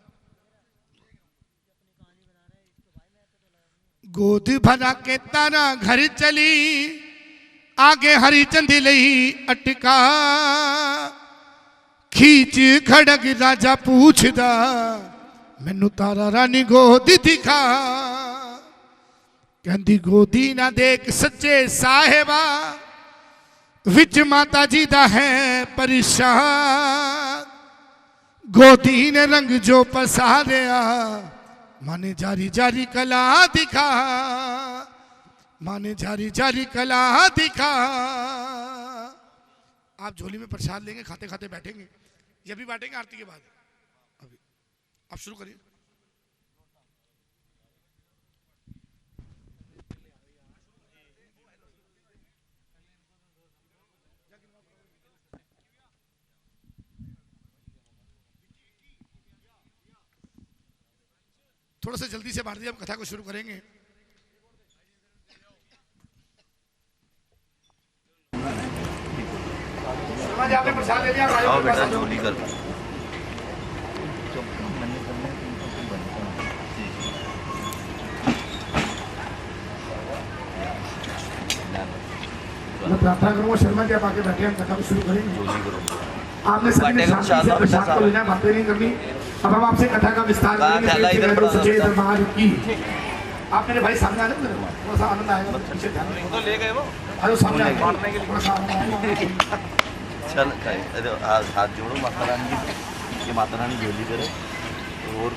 गोद भरा के तारा घर चली आगे हरी चंदी लई अटका खींच खड़ग राजा पूछदा मैनू तारा रानी गोद दिखा कहंदी गोदी ना देख सच्चे साहेबा विच माता जी दा है परेशान गोदी ने रंग जो पसारिया माने जारी जारी कला दिखा माने जारी जारी कला दिखा। आप झोली में प्रसाद लेंगे खाते खाते बैठेंगे ये भी बांटेंगे आरती के बाद। अभी आप शुरू करिए। थोड़ा सा जल्दी से बांट दिए हम कथा को शुरू करेंगे। शर्मा जी आपने प्रसाद ले लिया, आओ बेटा झोली कर मैं प्रार्थना करूंगा शर्मा जी आप आके बैठे, हम कथा को शुरू करेंगे। झोली करो आपने सबने बांटेगा शांति प्रसाद, से बेटा प्रसाद को साहब। लेना, बातें नहीं करनी। अब हम आपसे कथा का विस्तार कहाँ करेंगे। थैला इधर पड़ा सच्चे था। दरबार की आप मेरे भाई सामने आ जाओ, थोड़ा सा आनंद आएगा। पीछे ध्यान रखो। तो ले गए वो अरे सामने आ जाओ, थोड़ा सा आनंद आएगा। चल अरे हाथ जोड़ो माता रानी की, माता रानी झोली करे और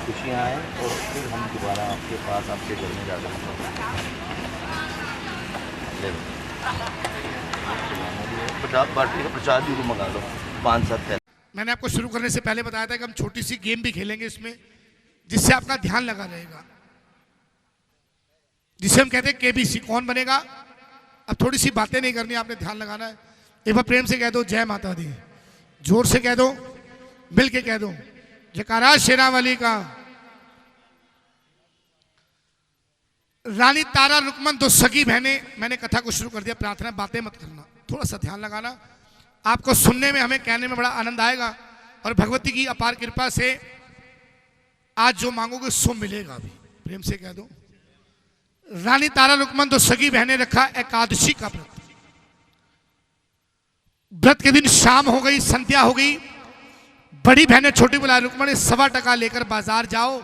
खुशियाँ आए और फिर हम दोबारा आपके पास आपके घर में जाकर ले लो प्रसाद बांटने का, प्रसाद भी मंगा लो 5-7 थैले। मैंने आपको शुरू करने से पहले बताया था कि हम छोटी सी गेम भी खेलेंगे इसमें, जिससे आपका ध्यान लगा रहेगा, जिसे हम कहते हैं केबीसी। कौन बनेगा? अब थोड़ी सी बातें नहीं करनी, आपने ध्यान लगाना है। एक बार प्रेम से कह दो जय माता दी, जोर से कह दो, मिल के कह दो जयकारा शेरावाली का। रानी तारा रुकमन दो सगी बहनें, मैंने कथा को शुरू कर दिया। प्रार्थना, बातें मत करना, थोड़ा सा ध्यान लगाना। आपको सुनने में, हमें कहने में बड़ा आनंद आएगा और भगवती की अपार कृपा से आज जो मांगोगे सो मिलेगा भी। प्रेम से कह दो रानी तारा रुकमन दो सगी बहनें रखा एकादशी का व्रत। व्रत के दिन शाम हो गई, संध्या हो गई। बड़ी बहनें छोटी बुला रुकमन 1.25 टका लेकर बाजार जाओ,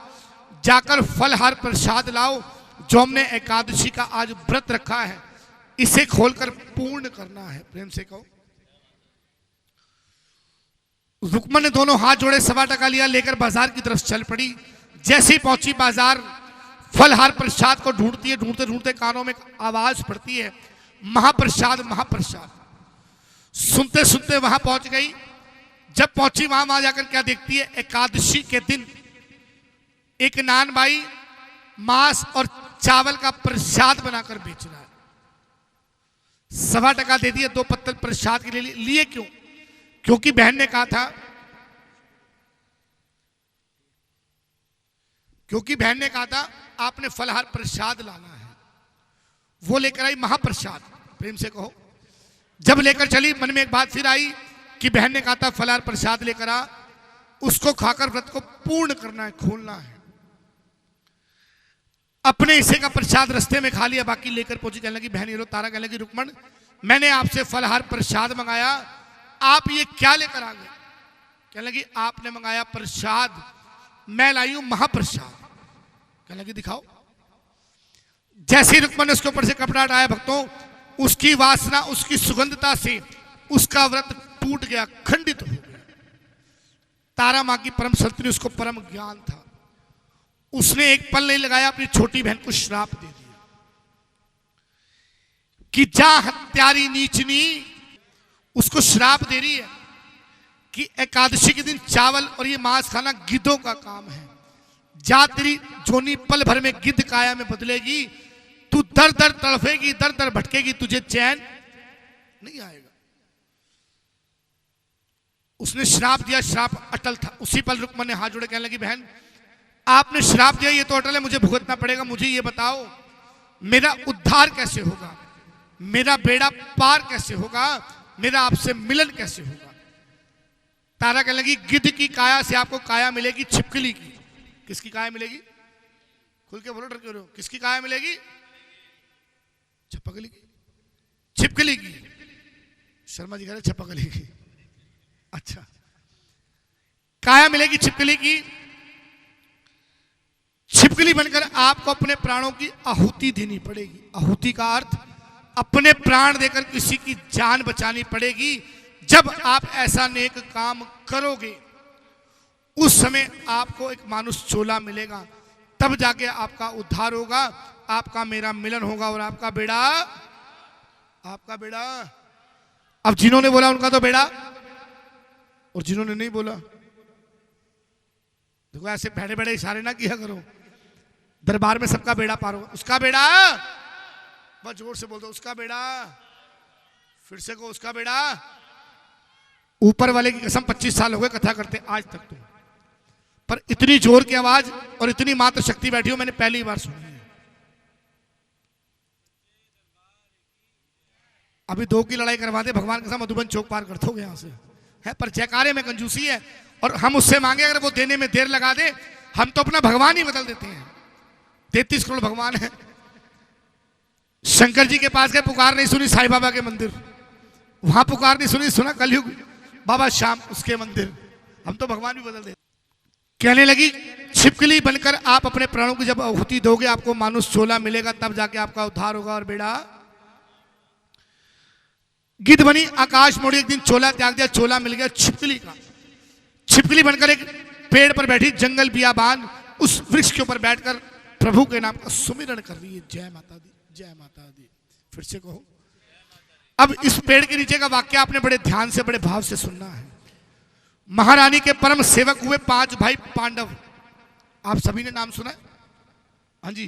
जाकर फलहार प्रसाद लाओ। जो हमने एकादशी का आज व्रत रखा है इसे खोलकर पूर्ण करना है। प्रेम से कहो। रुकमन ने दोनों हाथ जोड़े, 1.25 टका लिया, लेकर बाजार की तरफ चल पड़ी। जैसे ही पहुंची बाजार, फलहार प्रसाद को ढूंढती है, ढूंढते ढूंढते कानों में आवाज पड़ती है, महाप्रसाद महाप्रसाद। सुनते सुनते वहां पहुंच गई। जब पहुंची वहां जाकर क्या देखती है? एकादशी के दिन एक नान बाई मांस और चावल का प्रसाद बनाकर बेच रहा है। 1.25 टका दे दिए, 2 पत्तल प्रसाद के लिए। क्यों? क्योंकि बहन ने कहा था, आपने फलहार प्रसाद लाना है। वो लेकर आई महाप्रसाद। प्रेम से कहो। जब लेकर चली, मन में एक बात फिर आई कि बहन ने कहा था फलहार प्रसाद लेकर आ, उसको खाकर व्रत को पूर्ण करना है, खोलना है। अपने हिस्से का प्रसाद रास्ते में खा लिया, बाकी लेकर पहुंची। कहने लगी बहन, ये लो। तारा कहने लगी रुकमन, मैंने आपसे फलहार प्रसाद मंगाया, आप ये क्या लेकर आ गए? कहने लगी आपने मंगाया प्रसाद, मैं लाई हूं महाप्रसाद। कहने लगी दिखाओ। जैसे ही रुकमन ने उसके ऊपर से कपड़ा हटाया, भक्तों, उसकी वासना, उसकी सुगंधता से उसका व्रत टूट गया, खंडित हो गया। तारा मां की परम सत्नी, उसको परम ज्ञान था। उसने एक पल नहीं लगाया, अपनी छोटी बहन को श्राप दे दिया कि जा हत्यारी नीचनी। उसको श्राप दे रही है कि एकादशी के दिन चावल और ये मांस खाना गिद्धों का काम है। जा, तेरी जोनी पल भर में गिद्ध काया में बदलेगी, तू दर दर तड़फेगी, दर दर भटकेगी, तुझे चैन नहीं आएगा। उसने श्राप दिया, श्राप अटल था। उसी पल रुकमन ने हाथ जोड़े, कहने लगी बहन, आपने श्राप दिया, ये तो अटल है, मुझे भुगतना पड़ेगा। मुझे ये बताओ मेरा उद्धार कैसे होगा, मेरा बेड़ा पार कैसे होगा, मेरा आपसे मिलन कैसे होगा? तारा कहने लगी गिद्ध की काया से आपको काया मिलेगी छिपकली की। किसकी काया मिलेगी? खुल के बोलो, डर क्यों रहे हो? किसकी काया मिलेगी? छपकली की, छिपकली की। शर्मा जी कह रहे छपकली की। अच्छा, काया मिलेगी छिपकली की। छिपकली बनकर आपको अपने प्राणों की आहुति देनी पड़ेगी। आहुति का अर्थ अपने प्राण देकर किसी की जान बचानी पड़ेगी। जब आप ऐसा नेक काम करोगे, उस समय आपको एक मानुष चोला मिलेगा, तब जाके आपका उद्धार होगा, आपका मेरा मिलन होगा और आपका बेड़ा। अब जिन्होंने बोला उनका तो बेड़ा, और जिन्होंने नहीं बोला, देखो ऐसे बैठे बैठे इशारे ना किया करो। दरबार में सबका बेड़ा पार होगा। उसका बेड़ा, बस जोर से बोल दो, उसका बेड़ा। फिर से को, उसका बेड़ा। ऊपर वाले की कसम 25 साल हो गए कथा करते आज तक तो, पर इतनी जोर की आवाज और इतनी मात्र शक्ति बैठी हो मैंने पहली बार सुनी है। अभी 2 की लड़ाई करवा दे भगवान के साथ मधुबन चौक पार कर दोगे यहाँ से, है पर जयकारे में कंजूसी है। और हम उससे मांगे अगर वो देने में देर लगा दे, हम तो अपना भगवान ही बदल देते हैं। 33 करोड़ भगवान है। शंकर जी के पास गए, पुकार नहीं सुनी साईं बाबा के मंदिर, वहां पुकार नहीं सुनी, सुना कलयुग बाबा श्याम उसके मंदिर। हम तो भगवान भी बदल देते। कहने लगी छिपकली बनकर आप अपने प्राणों की जब आहुति दोगे, आपको मानुष चोला मिलेगा, तब जाके आपका उद्धार होगा और बेड़ा। गिद्ध बनी आकाश मोड़ी, एक दिन चोला त्याग दिया, चोला मिल गया छिपकली का। छिपकली बनकर एक पेड़ पर बैठी, जंगल बियाबान, उस वृक्ष के ऊपर बैठकर प्रभु के नाम का सुमिरन कर रही है। जय माता दी, जय माता दी। फिर से कहो। अब इस पेड़ के नीचे का वाक्य आपने बड़े ध्यान से, बड़े भाव से सुनना है। महारानी के परम सेवक हुए 5 भाई पांडव। आप सभी ने नाम सुना है? हाँ जी,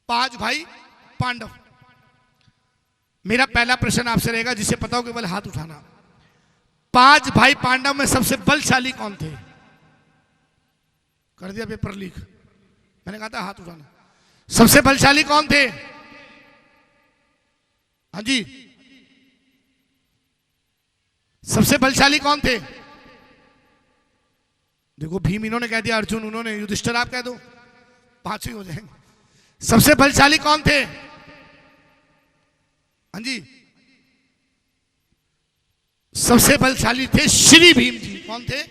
5 भाई पांडव। मेरा पहला प्रश्न आपसे रहेगा, जिसे पता हो केवल हाथ उठाना। 5 भाई पांडव में सबसे बलशाली कौन थे? कर दिया पेपर लीक। मैंने कहा था हाथ उठाना। सबसे बलशाली कौन थे? हाँ जी, सबसे बलशाली कौन थे? देखो भीम इन्होंने कह दिया, अर्जुन उन्होंने, युधिष्ठिर आप कह दो, 5 ही हो जाएंगे। सबसे बलशाली कौन थे? हाँ जी, सबसे बलशाली थे श्री भीम जी। कौन थे?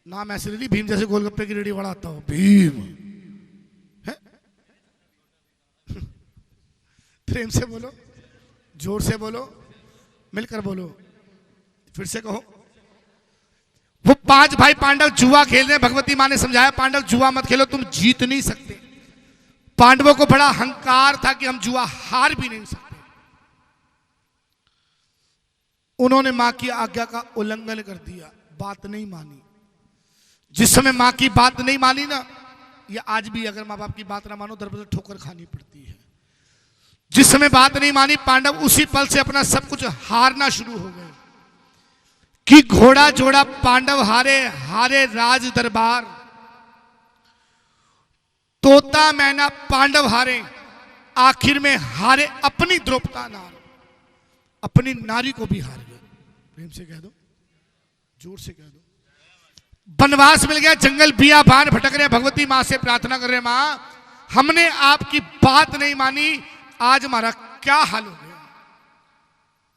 नाम ऐसे ले ली, भीम जैसे गोलगप्पे की रेडी बढ़ाता हो, भीम है? प्रेम से बोलो, जोर से बोलो, मिलकर बोलो। फिर से कहो। वो 5 भाई पांडव जुआ खेल रहे। भगवती माँ ने समझाया, पांडव जुआ मत खेलो, तुम जीत नहीं सकते। पांडवों को बड़ा अहंकार था कि हम जुआ हार भी नहीं सकते। उन्होंने मां की आज्ञा का उल्लंघन कर दिया, बात नहीं मानी। जिस समय मां की बात नहीं मानी ना, ये आज भी अगर मां बाप की बात ना मानो, दरबदर ठोकर खानी पड़ती है। जिस समय बात नहीं मानी, पांडव उसी पल से अपना सब कुछ हारना शुरू हो गए। कि घोड़ा जोड़ा पांडव हारे, हारे राज दरबार। तोता मैना पांडव हारे, आखिर में हारे अपनी द्रौपदा नार, अपनी नारी को भी हार गए। प्रेम से कह दो, जोर से कह दो। वनवास मिल गया, जंगल बियाबान भटक रहे। भगवती मां से प्रार्थना कर रहे, मां हमने आपकी बात नहीं मानी, आज हमारा क्या हाल हो गया।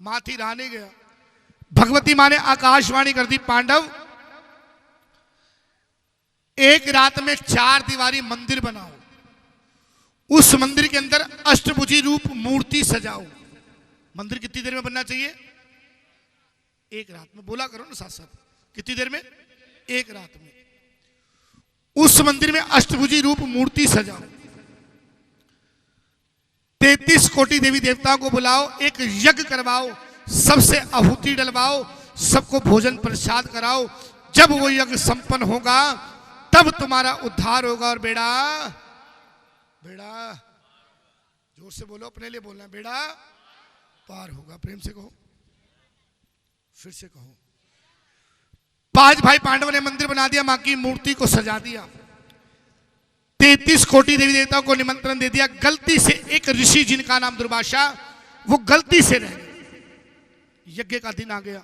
मां थी, रहा नहीं गया। भगवती मां ने आकाशवाणी कर दी, पांडव एक रात में 4 दीवारी मंदिर बनाओ, उस मंदिर के अंदर अष्टभुजी रूप मूर्ति सजाओ। मंदिर कितनी देर में बनना चाहिए? 1 रात में। बोला करो ना साथ साथ, कितनी देर में? 1 रात में। उस मंदिर में अष्टभुजी रूप मूर्ति सजाओ, 33 कोटि देवी देवताओं को बुलाओ, एक यज्ञ करवाओ, सबसे आहुति डलवाओ, सबको भोजन प्रसाद कराओ। जब वो यज्ञ संपन्न होगा, तब तुम्हारा उद्धार होगा और बेड़ा, बेड़ा जोर से बोलो, अपने लिए बोलना, बेड़ा पार होगा। प्रेम से कहो, फिर से कहो। 5 भाई पांडवों ने मंदिर बना दिया, मां की मूर्ति को सजा दिया, 33 कोटि देवी देवताओं को निमंत्रण दे दिया। गलती से एक ऋषि जिनका नाम दुर्वासा, वो गलती से रह गए। यज्ञ का दिन आ गया,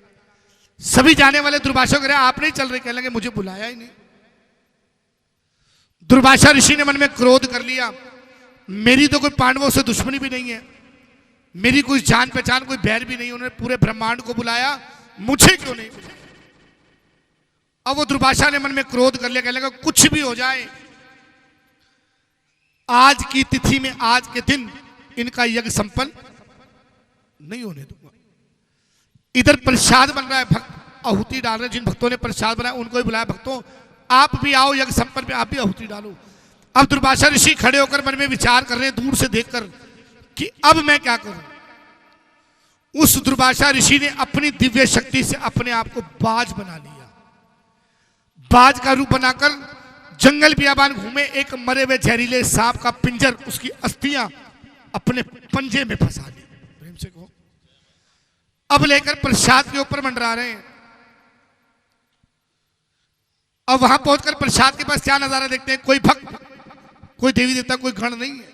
सभी जाने वाले दुर्वासा कह रहे आप नहीं चल रहे, कह लगे मुझे बुलाया ही नहीं। दुर्वासा ऋषि ने मन में क्रोध कर लिया, मेरी तो कोई पांडवों से दुश्मनी भी नहीं है, मेरी कोई जान पहचान, कोई बैर भी नहीं, उन्होंने पूरे ब्रह्मांड को बुलाया, मुझे क्यों नहीं बुलाया। अब वो दुर्वासा ने मन में क्रोध कर लिया, कहने लगा कुछ भी हो जाए, आज की तिथि में, आज के दिन इनका यज्ञ संपन्न नहीं होने दूंगा। इधर प्रसाद बन रहा है, भक्त आहुति डाल रहे, जिन भक्तों ने प्रसाद बनाया उनको ही बुलाया, भक्तों आप भी आओ यज्ञ संपन्न में, आप भी आहुति डालो। अब दुर्वासा ऋषि खड़े होकर मन में विचार कर रहे हैं, दूर से देखकर, कि अब मैं क्या करूं। उस दुर्वासा ऋषि ने अपनी दिव्य शक्ति से अपने आप को बाज बना लिया। बाज का रूप बनाकर जंगल बियाबान घूमे, एक मरे हुए जहरीले सांप का पिंजर, उसकी अस्थियां अपने पंजे में फंसा ली। प्रेम से कहो। अब लेकर प्रसाद के ऊपर मंडरा रहे हैं। अब वहां पहुंचकर प्रसाद के पास क्या नजारा देखते हैं, कोई भक्त, कोई देवी देवता, कोई गण नहीं है।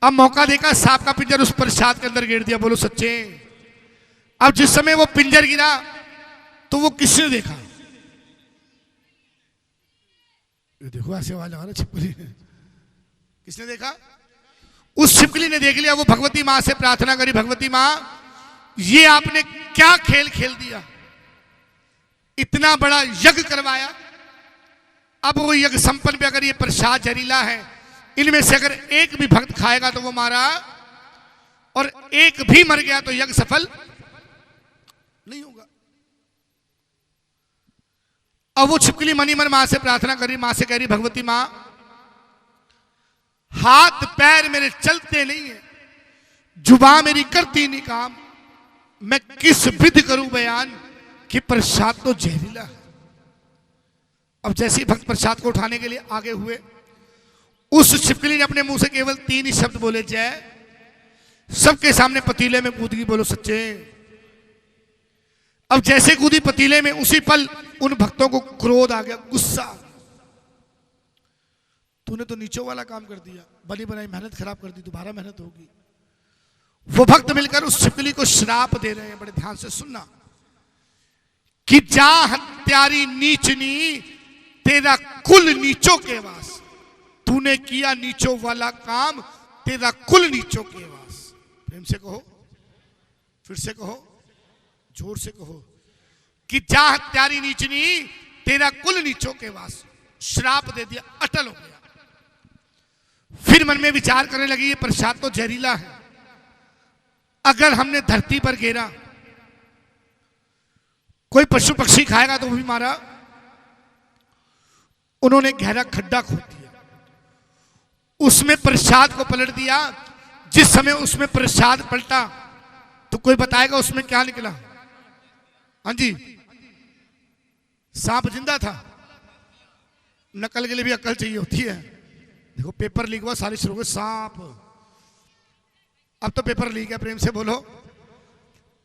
अब मौका देखा, सांप का पिंजर उस प्रसाद के अंदर गिर दिया। बोलो सच्चे। अब जिस समय वो पिंजर गिरा तो वो किसने देखा? ये देखो ऐसे आवाज लगा रहा छिपकली। किसने देखा? उस छिपकली ने देख लिया। वो भगवती मां से प्रार्थना करी, भगवती मां ये आपने क्या खेल खेल दिया, इतना बड़ा यज्ञ करवाया, अब वो यज्ञ संपन्न पे अगर ये प्रसाद जहरीला है, इनमें से अगर एक भी भक्त खाएगा तो वो मारा, और एक भी मर गया तो यज्ञ सफल नहीं होगा। अब वो छिपकली मनी मन मां से प्रार्थना करी, मां से कह रही भगवती मां हाथ पैर मेरे चलते नहीं है, जुबान मेरी करती नहीं काम, मैं किस विधि करूं बयान कि प्रसाद तो जहरीला है। अब जैसे ही भक्त प्रसाद को उठाने के लिए आगे हुए, उस छिपकली ने अपने मुंह से केवल 3 ही शब्द बोले, जय। सबके सामने पतीले में कूद गई। बोलो सच्चे। अब जैसे कूदी पतीले में, उसी पल उन भक्तों को क्रोध आ गया, गुस्सा। तूने तो नीचों वाला काम कर दिया, बनी बनाई मेहनत खराब कर दी, दोबारा मेहनत होगी। वो भक्त मिलकर उस छिपकली को श्राप दे रहे हैं। बड़े ध्यान से सुनना कि जा हत्यारी नीचनी, तेरा कुल नीचों के वास। तूने किया नीचों वाला काम, तेरा कुल नीचों के वास। प्रेम से कहो, फिर से कहो, जोर से कहो कि जा हत्यारी नीचनी, तेरा कुल नीचों के वास। श्राप दे दिया, अटल हो गया। फिर मन में विचार करने लगी, ये प्रसाद तो जहरीला है, अगर हमने धरती पर गिरा, कोई पशु पक्षी खाएगा तो वो भी मारा। उन्होंने गहरा खड्डा खोद दिया, उसमें प्रसाद को पलट दिया। जिस समय उसमें प्रसाद पलटा तो कोई बताएगा उसमें क्या निकला? हाँ जी, सांप जिंदा था। नकल के लिए भी अकल चाहिए होती है। देखो पेपर लीक हुआ, सारे शुरू हो गए सांप। अब तो पेपर लीक है। प्रेम से बोलो।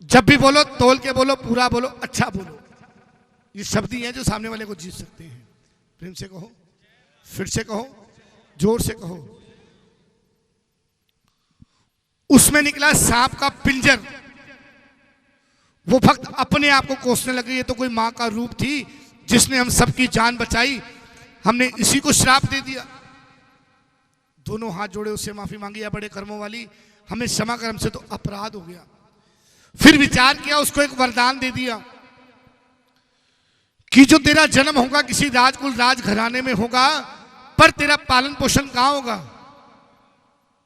जब भी बोलो तोल के बोलो, पूरा बोलो, अच्छा बोलो। ये शब्द ही हैं जो सामने वाले को जीत सकते हैं। प्रेम से कहो, फिर से कहो, जोर से कहो। उसमें निकला सांप का पिंजर। वो भक्त अपने आप को कोसने लगे, ये तो कोई मां का रूप थी जिसने हम सबकी जान बचाई, हमने इसी को श्राप दे दिया। दोनों हाथ जोड़े, उससे माफी मांगी, या बड़े कर्मों वाली हमें क्षमा कर, हमसे तो अपराध हो गया। फिर विचार किया, उसको एक वरदान दे दिया कि जो तेरा जन्म होगा किसी राजकुल राजघराने में होगा, पर तेरा पालन पोषण कहां होगा?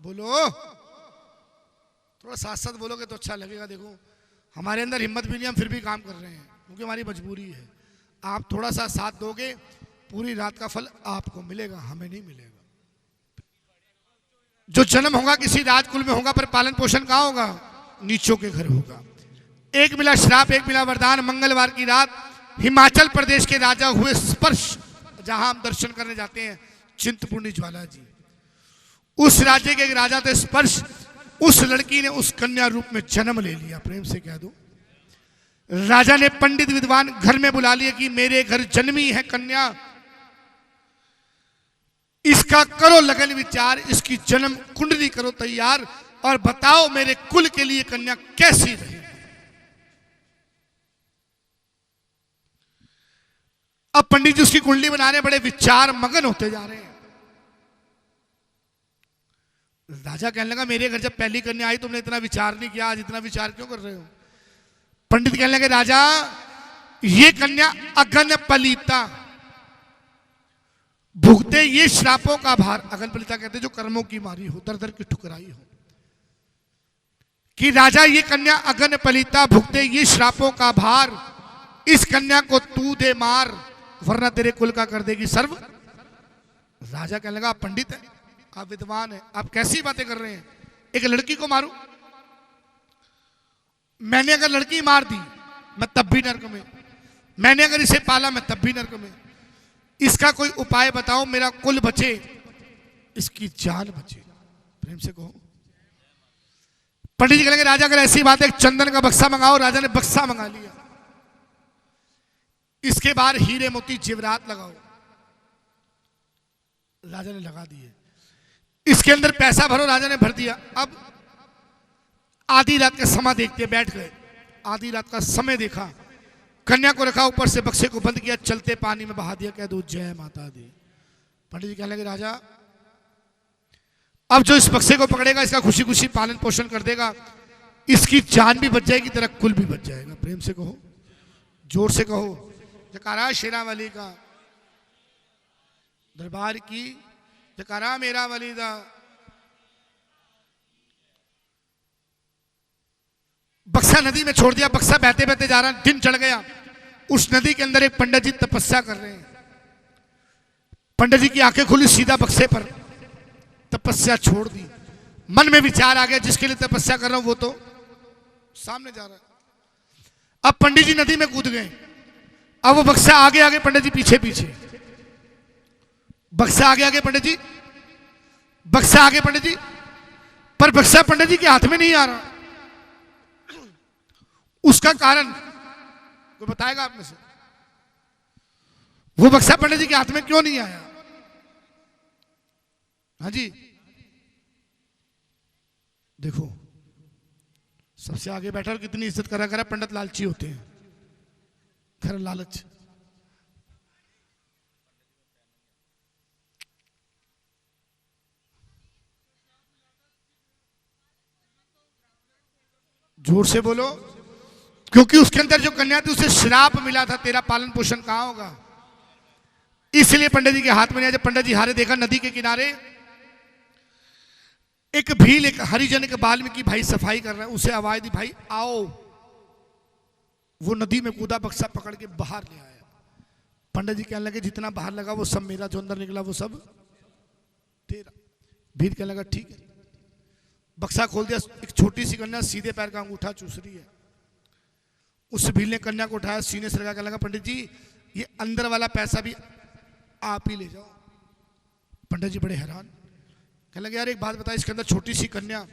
बोलो, थोड़ा साथ साथ बोलोगे तो अच्छा लगेगा। देखो हमारे अंदर हिम्मत भी नहीं, हम फिर भी काम कर रहे हैं क्योंकि हमारी मजबूरी है। आप थोड़ा सा साथ दोगे, पूरी रात का फल आपको मिलेगा, हमें नहीं मिलेगा। जो जन्म होगा किसी राजकुल में होगा, पर पालन पोषण कहां होगा? नीचों के घर होगा। एक मिला श्राप, एक मिला वरदान। मंगलवार की रात हिमाचल प्रदेश के राजा हुए स्पर्श, जहां हम दर्शन करने जाते हैं, चिंतपूर्णी ज्वाला जी। उस राज्य के एक राजा थे स्पर्श। उस लड़की ने उस कन्या रूप में जन्म ले लिया। प्रेम से कह दो। राजा ने पंडित विद्वान घर में बुला लिया कि मेरे घर जन्मी है कन्या, इसका करो लगन विचार, इसकी जन्म कुंडली करो तैयार, और बताओ मेरे कुल के लिए कन्या कैसी रहे। अब पंडित जी उसकी कुंडली बना रहे, बड़े विचार मगन होते जा रहे हैं। राजा कहने लगा, मेरे घर जब पहली कन्या आई तुमने इतना विचार नहीं किया, आज इतना विचार क्यों कर रहे हो? पंडित कहने लगे, राजा ये कन्या अगन पलिता, भुगते ये श्रापों का भार। अगन पलिता कहते जो कर्मों की मारी हो, दर दर की ठुकराई हो। कि राजा ये कन्या अगन पलिता, भुगते ये श्रापों का भार, इस कन्या को तू दे मार, वरना तेरे कुल का कर देगी सर्व। राजा कहने लगा, आप पंडित है, आप विद्वान है, आप कैसी बातें कर रहे हैं? एक लड़की को मारूं? मैंने अगर लड़की मार दी मैं तब भी नरक में, मैंने अगर इसे पाला मैं तब भी नरक में। इसका कोई उपाय बताओ, मेरा कुल बचे, इसकी जान बचे। प्रेम से कहो। पंडित जी कहेंगे, राजा अगर ऐसी बात है, एक चंदन का बक्सा मंगाओ। राजा ने बक्सा मंगा लिया। इसके बाद हीरे मोती जेवरात लगाओ। राजा ने लगा दिए। इसके अंदर पैसा भरो। राजा ने भर दिया। अब आधी रात का समय देखते बैठ गए। आधी रात का समय देखा, कन्या को रखा, ऊपर से बक्से को बंद किया, चलते पानी में बहा दिया। कह दो जय माता दी। पंडित जी कहने लगे राजा अब जो इस बक्से को पकड़ेगा इसका खुशी खुशी पालन पोषण कर देगा, इसकी जान भी बच जाएगी, तेरा कुल भी बच जाएगा। प्रेम से कहो, जोर से कहो, जयकारा शेरावाली का दरबार की, जयकारा मेरा वाली दा। बक्सा नदी में छोड़ दिया। बक्सा बहते बहते जा रहा, दिन चढ़ गया। उस नदी के अंदर एक पंडित जी तपस्या कर रहे हैं। पंडित जी की आंखें खुली, सीधा बक्से पर, तपस्या छोड़ दी। मन में विचार आ गया जिसके लिए तपस्या कर रहा हूं वो तो सामने जा रहा है। अब पंडित जी नदी में कूद गए। अब वो बक्सा आगे आगे, पंडित जी पीछे पीछे। बक्सा आगे आगे, पंडित जी, बक्सा आगे पंडित जी, पर बक्सा पंडित जी के हाथ में नहीं आ रहा। उसका कारण कोई बताएगा आप में से? वो बक्सा पंडित जी के हाथ में क्यों नहीं आया? हाँ जी, देखो सबसे आगे बैठा और कितनी इज्जत करा। पंडित लालची होते हैं, खैर लालच। जोर से बोलो, क्योंकि उसके अंदर जो कन्या थी उसे श्राप मिला था, तेरा पालन पोषण कहां होगा। इसलिए पंडित जी के हाथ में नहीं आया। जब पंडित जी हारे देखा, नदी के किनारे एक भील, एक हरिजन, एक वाल्मीकि भाई सफाई कर रहे हैं। उसे आवाज दी, भाई आओ। वो नदी में कूदा, बक्सा पकड़ के बाहर ले आया। पंडित जी कहने लगे जितना बाहर लगा वो सब मेरा, जो अंदर निकला वो सब तेरा। भील कहने लगा ठीक है। बक्सा खोल दिया। एक छोटी सी कन्या सीधे पैर का अंगूठा चूस रही है। उस भील ने कन्या को उठाया, सीने से लगा, कहने लगा पंडित जी ये अंदर वाला पैसा भी आप ही ले जाओ। पंडित जी बड़े हैरान, कहने लगे यार एक बात बता, इसके अंदर छोटी सी कन्या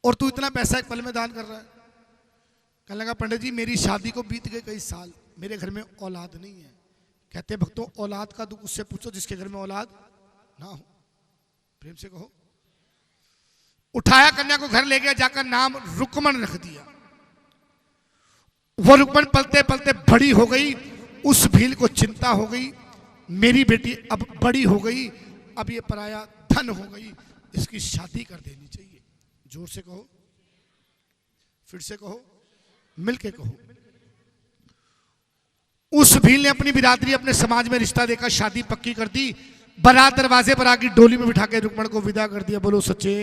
और तू इतना पैसा एक पल में दान कर रहा है। कहने लगा पंडित जी मेरी शादी को बीत गए कई साल, मेरे घर में औलाद नहीं है। कहते भक्तों औलाद का दुख उससे पूछो जिसके घर में औलाद ना हो। प्रेम से कहो। उठाया, कन्या को घर ले गया, जाकर नाम रुकमन रख दिया। वो रुकमन पलते पलते बड़ी हो गई। उस भील को चिंता हो गई, मेरी बेटी अब बड़ी हो गई, अब ये पराया धन हो गई, इसकी शादी कर देनी चाहिए। जोर से कहो, फिर से कहो, मिलके कहो। उस भील ने अपनी बिरादरी, अपने समाज में रिश्ता देखा, शादी पक्की कर दी। बारात दरवाजे पर आके डोली में बिठा के रुकमन को विदा कर दिया। बोलो सच्चे।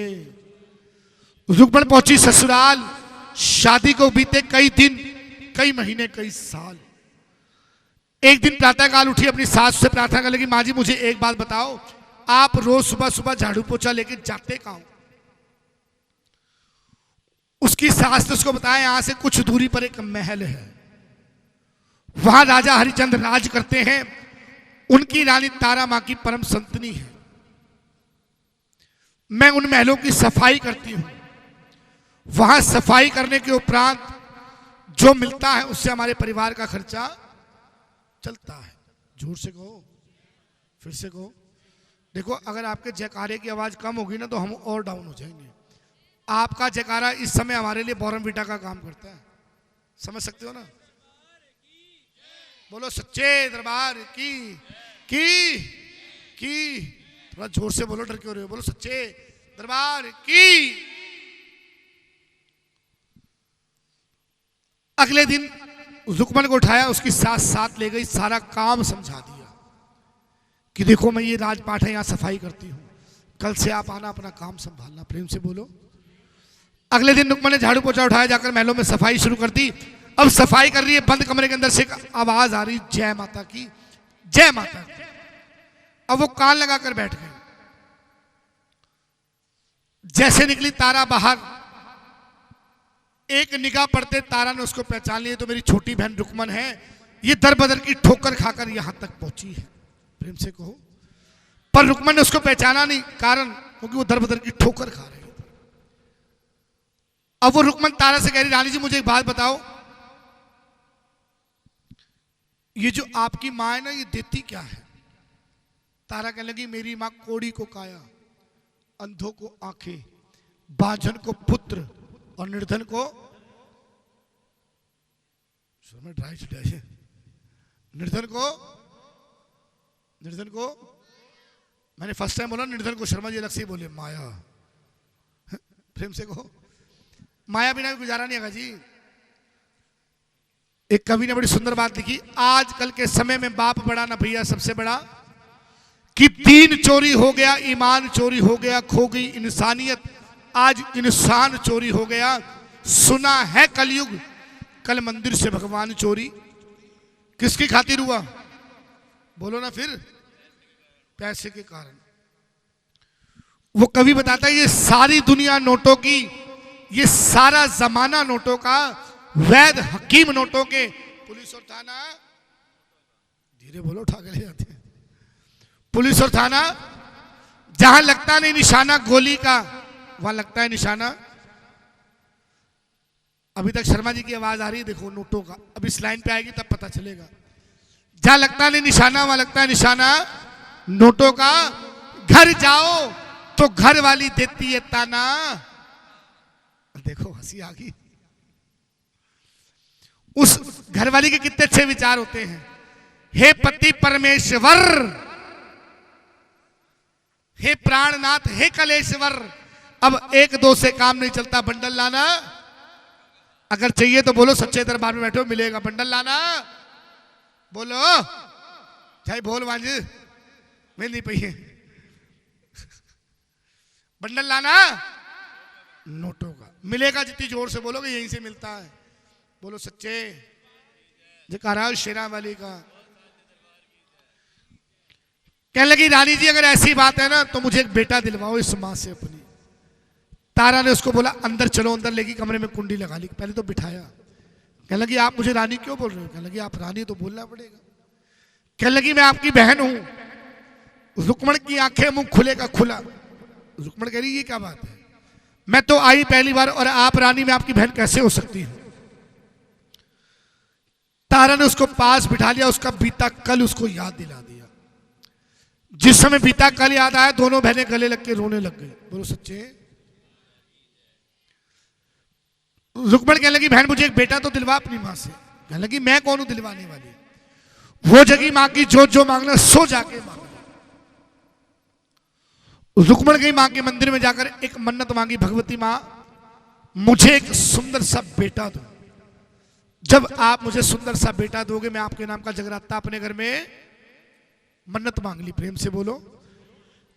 रुकमन पहुंची ससुराल। शादी को बीते कई दिन, कई महीने, कई साल। एक दिन प्रातःकाल उठी, अपनी सास से प्रार्थना करने लगी, माँ जी मुझे एक बात बताओ, आप रोज सुबह सुबह झाड़ू पोछा लेके जाते कहां? उसकी सास ने उसको बताया यहां से कुछ दूरी पर एक महल है, वहां राजा हरिचंद राज करते हैं, उनकी रानी तारा मां की परम संतनी है। मैं उन महलों की सफाई करती हूं। वहां सफाई करने के उपरांत जो मिलता है उससे हमारे परिवार का खर्चा चलता है। जोर से कहो, फिर से कहो। देखो अगर आपके जयकारे की आवाज कम होगी ना तो हम और डाउन हो जाएंगे। आपका जयकारा इस समय हमारे लिए बॉर्नविटा का काम करता है, समझ सकते हो ना। बोलो सच्चे दरबार की थोड़ा जोर से बोलो, डर क्यों रहे हो? बोलो सच्चे दरबार की। अगले दिन रुकमन को उठाया, उसकी सास साथ ले गई, सारा काम समझा दिया कि देखो मैं ये राजपाट है, यहां सफाई करती हूं, कल से आप आना, अपना काम संभालना। प्रेम से बोलो। अगले दिन रुकमन ने झाड़ू पोछा उठाया, जाकर महलों में सफाई शुरू कर दी। अब सफाई कर रही है, बंद कमरे के अंदर से आवाज आ रही, जय माता की, जय माता की। अब वो कान लगाकर बैठ गए। जैसे निकली तारा बाहर, एक निगाह पड़ते तारा ने उसको पहचान लिया, तो मेरी छोटी बहन रुकमन है, ये दर बदर की ठोकर खाकर यहां तक पहुंची है। प्रेम से कहो। पर रुकमन ने उसको पहचाना नहीं, कारण क्योंकि वो दर बदर की ठोकर खा रही थी। अब वो रुकमन तारा से कह रही, रानी जी मुझे एक बात बताओ, ये जो आपकी मां है ना, ये देती क्या है? तारा कहने लगी मेरी माँ कोड़ी को काया, अंधों को आंखें, बांझन को पुत्र और निर्धन को निर्धन को मैंने फर्स्ट टाइम बोला निर्धन को, शर्मा जी अलग से बोले माया, प्रेम से कहो माया बिना भी गुजारा नहीं होगा जी। एक कवि ने बड़ी सुंदर बात लिखी, आजकल के समय में बाप बड़ा ना भैया सबसे बड़ा, कि दीन चोरी हो गया, ईमान चोरी हो गया, खो गई इंसानियत, आज इंसान चोरी हो गया। सुना है कलयुग कल मंदिर से भगवान चोरी, किसकी खातिर हुआ बोलो ना फिर, पैसे के कारण। वो कवि बताता है ये सारी दुनिया नोटों की, ये सारा जमाना नोटों का, वैद हकीम नोटों के, पुलिस और थाना धीरे बोलो उठा के ले जाते हैं, पुलिस और थाना जहां लगता नहीं निशाना गोली का वहां लगता है निशाना। अभी तक शर्मा जी की आवाज आ रही है देखो नोटों का, अब इस लाइन पे आएगी तब पता चलेगा। जहां लगता नहीं निशाना वहां लगता है निशाना नोटों का। घर जाओ तो घर वाली देती है ताना, देखो हंसी आ गई। उस घरवाली के कितने अच्छे विचार होते हैं, हे पति परमेश्वर, हे प्राणनाथ, हे कलेश्वर, अब एक दो से काम नहीं चलता, बंडल लाना, अगर चाहिए तो बोलो सच्चे दरबार में बैठो मिलेगा, बंडल लाना बोलो, चाहे बोल वांझ मिल नहीं पई है, बंडल लाना नोटों का मिलेगा, जितनी जोर से बोलोगे यहीं से मिलता है, बोलो सच्चे जयकारा शेरा वाली का। कहने लगी रानी जी अगर ऐसी बात है ना तो मुझे एक बेटा दिलवाओ इस मां से अपनी। तारा ने उसको बोला अंदर चलो, अंदर लेगी, कमरे में कुंडी लगा ली, पहले तो बिठाया। कहने लगी आप मुझे रानी क्यों बोल रहे हो? कहने लगी आप रानी तो बोलना पड़ेगा। कहने लगी मैं आपकी बहन हूं। रुक्मण की आंखें मुंह खुले का खुला। रुक्मण कह रही ये क्या बात है, मैं तो आई पहली बार और आप रानी, में आपकी बहन कैसे हो सकती है? तारा ने उसको पास बिठा लिया, उसका बीता कल उसको याद दिला दिया। जिस समय बीता कल याद आया दोनों बहनें गले लग के रोने लग गई। बोलो सच्चे। रुक्मण कहने लगी बहन मुझे एक बेटा तो दिलवा अपनी मां से। कहने लगी मैं कौन हूं दिलवाने वाली, वो जगी मां की जो जो मांगना सो जाके मांगना। रुक्मण गई मां के मंदिर में जाकर एक मन्नत मांगी, भगवती मां मुझे एक सुंदर सा बेटा दो, जब आप मुझे सुंदर सा बेटा दोगे मैं आपके नाम का जगराता अपने घर में। मन्नत मांग ली, प्रेम से बोलो।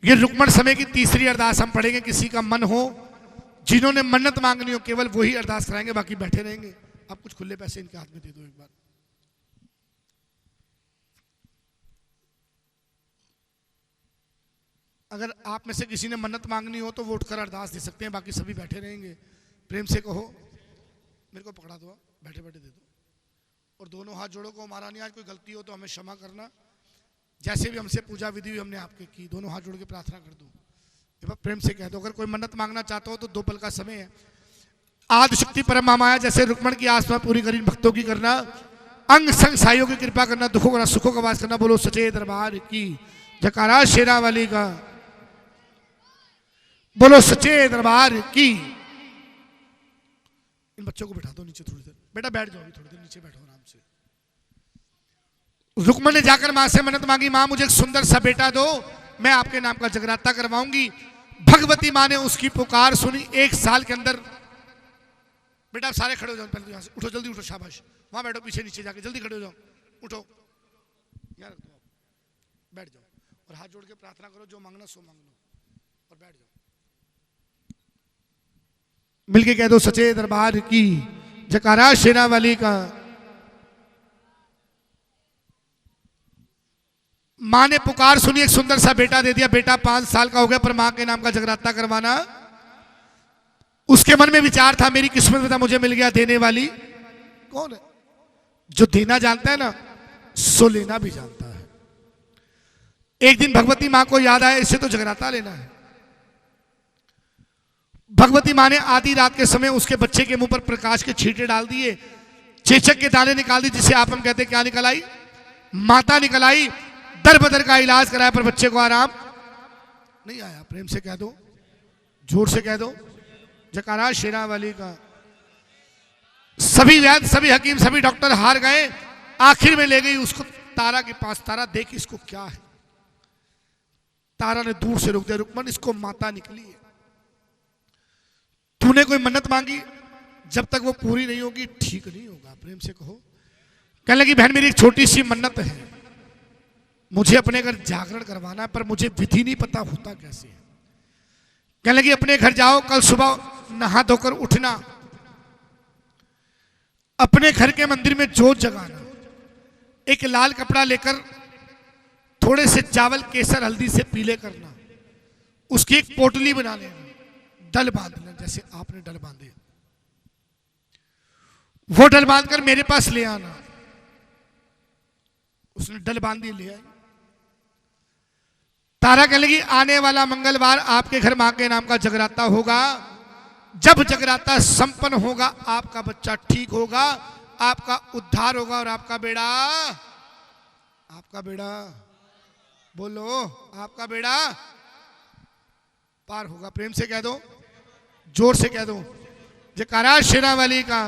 ये रुक्मण समय की तीसरी अरदास हम पढ़ेंगे। किसी का मन हो, जिन्होंने मन्नत मांगनी हो केवल वही अरदास कराएंगे, बाकी बैठे रहेंगे। आप कुछ खुले पैसे इनके हाथ में दे दो एक बार। अगर आप में से किसी ने मन्नत मांगनी हो तो वो उठकर अरदास दे सकते हैं, बाकी सभी बैठे रहेंगे। प्रेम से कहो मेरे को पकड़ा दो, बैठे बैठे दे दो, और दोनों हाथ जोड़ो को महारानी आज कोई गलती हो तो हमें क्षमा करना, जैसे भी हमसे पूजा विधि हमने आपके की, दोनों हाथ जोड़ के प्रार्थना कर दो, प्रेम से कह दो। अगर कोई मन्नत मांगना चाहता हो तो 2 पल का समय है। आदि शक्ति परम माया जैसे रुक्मण की आसमा पूरी करी भक्तों की करना, अंग संग साइयों की कृपा करना, दुखों का सुखों का वास करना। बोलो सच्चे दरबार की जयकारा शेरा वाली का। बोलो सच्चे दरबार की। इन बच्चों को बिठा दो नीचे थोड़ी देर, बेटा बैठ जाओ थोड़ी देर नीचे बैठो आराम से। रुक्मण ने जाकर मां से मन्नत मांगी, मां मुझे एक सुंदर सा बेटा दो, मैं आपके नाम का जगराता करवाऊंगी। भगवती मां ने उसकी पुकार सुनी। 1 साल के अंदर, बेटा आप सारे खड़े हो जाओ, पहले यहां से उठो, जल्दी उठो, शाबाश, वहां बैठो, पीछे नीचे जाके जल्दी खड़े हो जाओ, उठो, यहाँ रख दो, बैठ जाओ और हाथ जोड़ के प्रार्थना करो, जो मांगना सो मांग लो और बैठ जाओ। मिलके कह दो सच्चे दरबार की जयकारा शेरा वाली का। मां ने पुकार सुनी, एक सुंदर सा बेटा दे दिया। बेटा 5 साल का हो गया पर मां के नाम का जगराता करवाना। उसके मन में विचार था मेरी किस्मत में था, मुझे मिल गया देने वाली कौन है? जो देना जानता है ना सो लेना भी जानता है। एक दिन भगवती मां को याद आया इसे तो जगराता लेना है। भगवती मां ने आधी रात के समय उसके बच्चे के मुंह पर प्रकाश के छींटे डाल दिए, चेचक के दाने निकाल दिए, जिसे आप हम कहते क्या निकल आई? माता निकल आई। दर बदर का इलाज कराया पर बच्चे को आराम नहीं आया। प्रेम से कह दो, जोर से कह दो, जयकारा शेरा वाली का। सभी वैद्य, सभी हकीम, सभी डॉक्टर हार गए। आखिर में ले गई उसको तारा के पास। तारा देख इसको क्या है। तारा ने दूर से रोक दिया, रुकमन इसको माता निकली है, तूने कोई मन्नत मांगी, जब तक वो पूरी नहीं होगी ठीक नहीं होगा। प्रेम से कहो। कहने लगी बहन मेरी एक छोटी सी मन्नत है, मुझे अपने घर जागरण करवाना है पर मुझे विधि नहीं पता होता कैसे है। कहने लगी अपने घर जाओ, कल सुबह नहा धोकर उठना, अपने घर के मंदिर में जोत जगाना, एक लाल कपड़ा लेकर थोड़े से चावल केसर हल्दी से पीले करना, उसकी एक पोटली बना लेना, डल बांधना जैसे आपने डल बांधे, वो डल बांधकर मेरे पास ले आना। उसने डल बांध दी, ले आई। तारा कहने लगी आने वाला मंगलवार आपके घर मां के नाम का जगराता होगा, जब जगराता संपन्न होगा आपका बच्चा ठीक होगा, आपका उद्धार होगा और आपका बेड़ा बोलो, आपका बेड़ा पार होगा। प्रेम से कह दो, जोर से कह दो, जयकारा शेरा वाली का।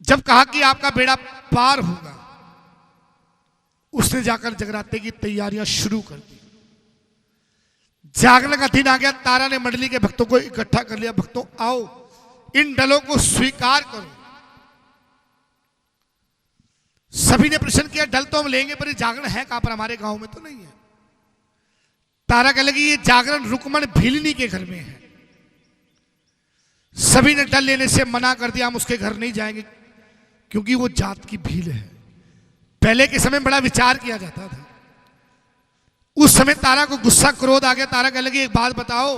जब कहा कि आपका बेड़ा पार होगा, उसने जाकर जगराते की तैयारियां शुरू कर दी। जागरण का दिन आ गया। तारा ने मंडली के भक्तों को इकट्ठा कर लिया। भक्तों आओ, इन डलों को स्वीकार करो। सभी ने प्रश्न किया डल तो हम लेंगे पर ये जागरण है कहां पर, हमारे गांव में तो नहीं है। तारा कह लगी ये जागरण रुकमन भीलनी के घर में है। सभी ने डल लेने से मना कर दिया, हम उसके घर नहीं जाएंगे क्योंकि वो जात की भील है। पहले के समय बड़ा विचार किया जाता था। उस समय तारा को गुस्सा क्रोध आ गया। तारा कह लगी एक बात बताओ,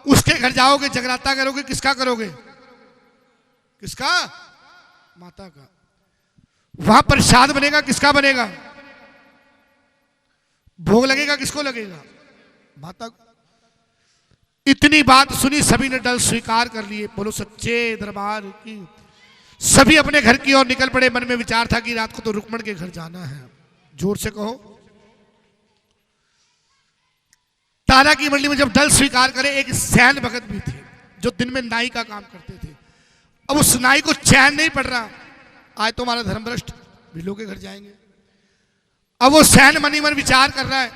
उसके घर जाओगे जगराता करोगे, किसका करोगे? किसका? माता का। वहां प्रसाद बनेगा, किसका बनेगा? भोग लगेगा, किसको लगेगा? माता को। इतनी बात सुनी, सभी ने डल स्वीकार कर लिए। बोलो सच्चे दरबार की। सभी अपने घर की ओर निकल पड़े। मन में विचार था कि रात को तो रुक्मण के घर जाना है। जोर से कहो। तारा की मंडली में जब डल स्वीकार करे, एक सैन भगत भी थे जो दिन में नाई का काम करते थे। अब उस नाई को चैन नहीं पड़ रहा, आज तो हमारा धर्मभ्रष्ट बिल्लो के घर जाएंगे। अब वो सैन मनी मन विचार कर रहा है,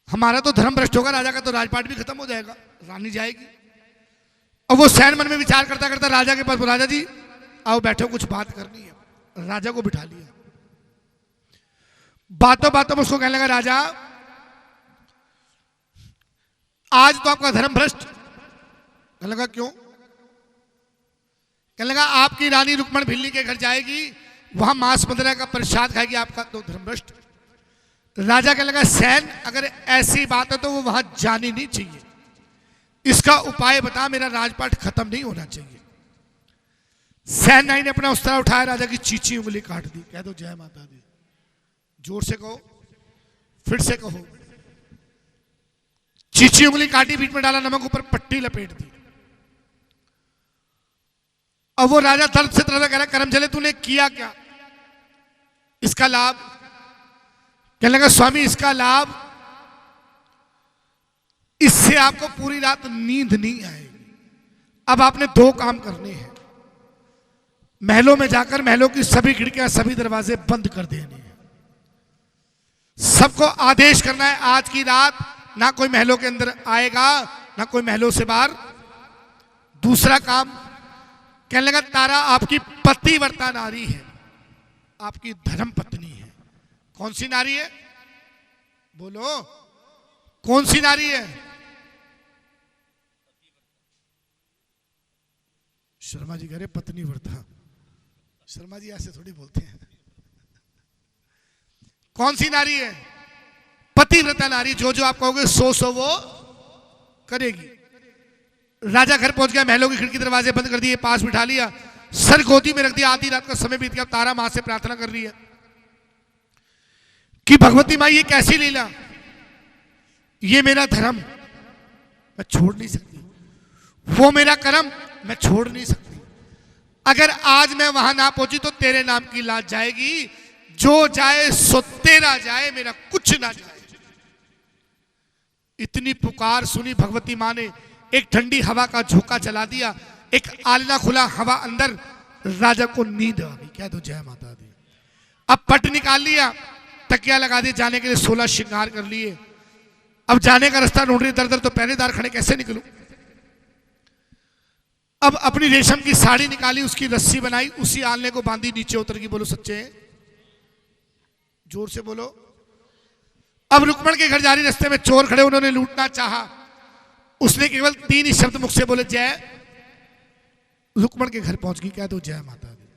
हमारा तो धर्मभ्रष्ट होगा, राजा का तो राजपाट भी खत्म हो जाएगा, रानी जाएगी। अब वो सैन मन में विचार करता करता राजा के पास, राजा जी आओ बैठो, कुछ बात करनी है। राजा को बिठा लिया। बातों बातों में उसको कहने लगा, राजा आज तो आपका धर्म भ्रष्ट। कहने लगा क्यों? कहने लगा आपकी रानी रुक्मण भिल्ली के घर जाएगी, वहां मांस मदिरा का प्रसाद खाएगी, आपका तो धर्म भ्रष्ट। राजा कहने लगा सैन अगर ऐसी बात है तो वो वहां जानी नहीं चाहिए, इसका उपाय बता, मेरा राजपाट खत्म नहीं होना चाहिए। सैन नाई ने अपना उस्तरा उठाया, राजा की चीची उंगली काट दी। कह दो जय माता दी। जोर से कहो, फिर से कहो। चीची उंगली काटी, बीच में डाला नमक, ऊपर पट्टी लपेट दी। अब वो राजा दर्द से तरह कह रहा, करम चले तूने किया क्या? इसका लाभ? कहने लगा स्वामी इसका लाभ, इससे आपको पूरी रात नींद नहीं आएगी। अब आपने दो काम करने हैं। महलों में जाकर महलों की सभी खिड़कियां, सभी दरवाजे बंद कर देने हैं। सबको आदेश करना है आज की रात ना कोई महलों के अंदर आएगा, ना कोई महलों से बाहर। दूसरा काम, कहने लगा तारा आपकी पतिव्रता नारी है, आपकी धर्म पत्नी है। कौन सी नारी है? बोलो कौन सी नारी है? शर्मा जी कह रहे पत्नी व्रता। शर्मा जी ऐसे थोड़ी बोलते हैं। कौन सी नारी है? पतिव्रता नारी। जो जो आप कहोगे सो वो करेगी। राजा घर पहुंच गया, महलों की खिड़की दरवाजे बंद कर दिए, पास बिठा लिया, सर गोदी में रख दिया। आधी रात का समय बीत गया। तारा मां से प्रार्थना कर रही है कि भगवती मां ये कैसी लीला, ये मेरा धर्म मैं छोड़ नहीं सकती, वो मेरा कर्म मैं छोड़ नहीं सकती। अगर आज मैं वहां ना पहुंची तो तेरे नाम की लाज जाएगी। जो जाए सो तेरा जाए, मेरा कुछ ना जाए। इतनी पुकार सुनी भगवती मां ने, एक ठंडी हवा का झोंका चला दिया, एक आलना खुला, हवा अंदर, राजा को नींद आ गई। कह दो जय माता दी। अब पट निकाल लिया, तकिया लगा दी, जाने के लिए 16 श्रृंगार कर लिए। अब जाने का रास्ता ढूंढ रही, दर दर तो पहरेदार खड़े, कैसे निकलूं। अब अपनी रेशम की साड़ी निकाली, उसकी रस्सी बनाई, उसी आलने को बांधी, नीचे उतर गई। बोलो सच्चे, जोर से बोलो। अब रुक्मण के घर जा रही, रास्ते में चोर खड़े, उन्होंने लूटना चाहा। उसने केवल 3 ही शब्द मुख से बोले, जय। रुक्मण के घर पहुंच गई। कह दो जय माता दी।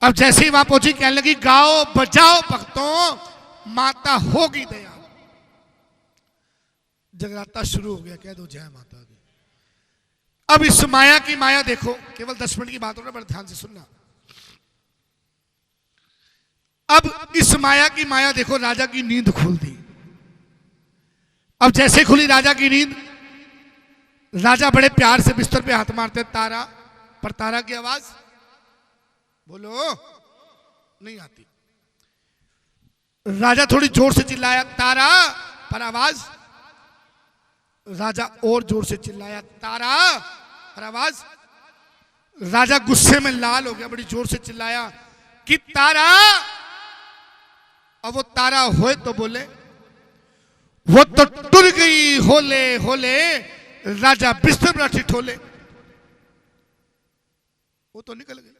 अब जैसे ही वहां पहुंची, कहने लगी, गाओ बजाओ भक्तों, माता होगी दया। जगराता शुरू हो गया। कह दो जय माता दी। अब इस माया की माया देखो, केवल 10 मिनट की बात हो रहा है, बड़े ध्यान से सुनना। अब इस माया की माया देखो, राजा की नींद खुल दी। अब जैसे खुली राजा की नींद, राजा बड़े प्यार से बिस्तर पे हाथ मारते, तारा। पर तारा की आवाज बोलो नहीं आती। राजा थोड़ी जोर से चिल्लाया, तारा। पर आवाज, राजा और जोर से चिल्लाया, तारा। पर आवाज, राजा गुस्से में लाल हो गया, बड़ी जोर से चिल्लाया कि तारा। अब वो तारा होए तो बोले, वो तो टूट गई होले होले, राजा बिस्तर पर ठिठोले। वो तो निकल गई।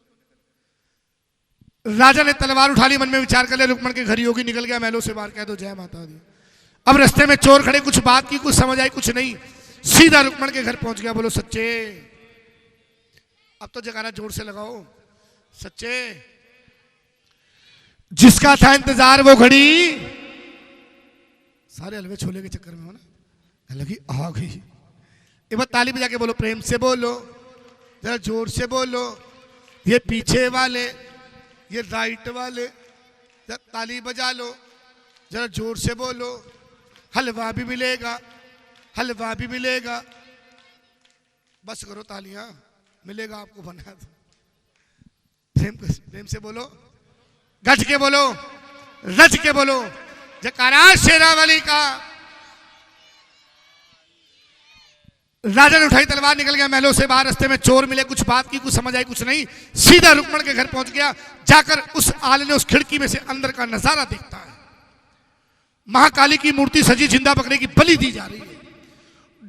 राजा ने तलवार उठा ली, मन में विचार कर लिया, रुक्मण के घर ही होगी, निकल गया महलों से बाहर। कह दो जय माता दी। अब रास्ते में चोर खड़े, कुछ बात की, कुछ समझ आई, कुछ नहीं, सीधा रुक्मण के घर पहुंच गया। बोलो सच्चे। अब तो जगाना जोर से लगाओ, सच्चे। जिसका था इंतजार वो घड़ी, सारे हलवे छोले के चक्कर में हो ना, लगी आ गई। एक बार ताली बजा के बोलो, प्रेम से बोलो, जरा जोर से बोलो। ये पीछे वाले, ये राइट वाले, जरा ताली बजा लो, जरा जोर से बोलो। हलवा भी मिलेगा, हलवा भी मिलेगा। बस करो तालियां, मिलेगा आपको बना दो। प्रेम से बोलो, गज के बोलो, रज के बोलो, जयकारा शेरावाली का। राजा ने उठाई तलवार, निकल गया महलों से बाहर। रास्ते में चोर मिले, कुछ बात की, कुछ समझ आई, कुछ नहीं, सीधा रुक्मण के घर पहुंच गया। जाकर उस आलने, उस खिड़की में से अंदर का नजारा देखता है। महाकाली की मूर्ति सजी, जिंदा बकरे की बलि दी जा रही है,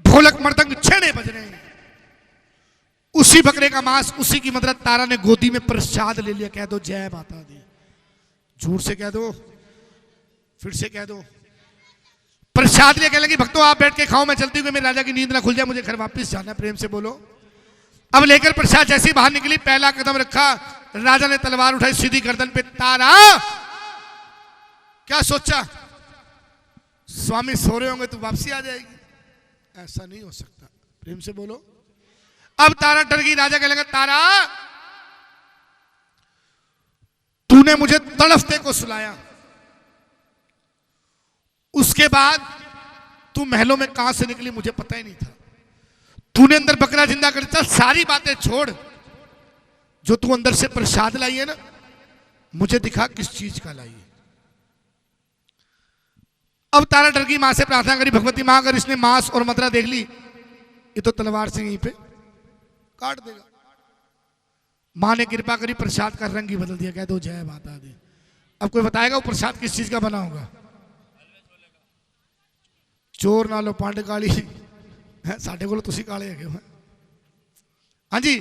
ढोलक मर्दंग छेड़े बज रहे हैं। उसी बकरे का मांस, उसी की मदरत तारा ने गोदी में प्रसाद ले लिया। कह दो जय माता दी। जोर से कह दो, फिर से कह दो। प्रसाद लिया, कहने लगी, भक्तों आप बैठ के खाओ, मैं चलती हूँ, मेरे राजा की नींद ना खुल जाए, मुझे घर वापस जाना है। प्रेम से बोलो। अब लेकर प्रसाद जैसे ही बाहर निकली, पहला कदम रखा, राजा ने तलवार उठाई, सीधी गर्दन पे। तारा, क्या सोचा, स्वामी सो रहे होंगे तो वापसी आ जाएगी? ऐसा नहीं हो सकता। प्रेम से बोलो। अब तारा डर गई। राजा कहने लगा, तारा तूने मुझे तड़फते को सुलाया, उसके बाद तू महलों में कहां से निकली मुझे पता ही नहीं था। तूने अंदर बकरा जिंदा कर दिया। सारी बातें छोड़, जो तू अंदर से प्रसाद लाई है ना, मुझे दिखा किस चीज का लाई है। अब तारा डर गई, मां से प्रार्थना करी, भगवती मां अगर इसने मांस और मदरा देख ली, ये तो तलवार से यहीं पे काट देगा। मां ने कृपा करी, प्रसाद का रंग ही बदल दिया। कह दो जय माता दी। अब कोई बताएगा वो प्रसाद किस चीज का बना होगा? चोर ना लो पांडे काली है, साढ़े को तुसी काले है। हाँ जी,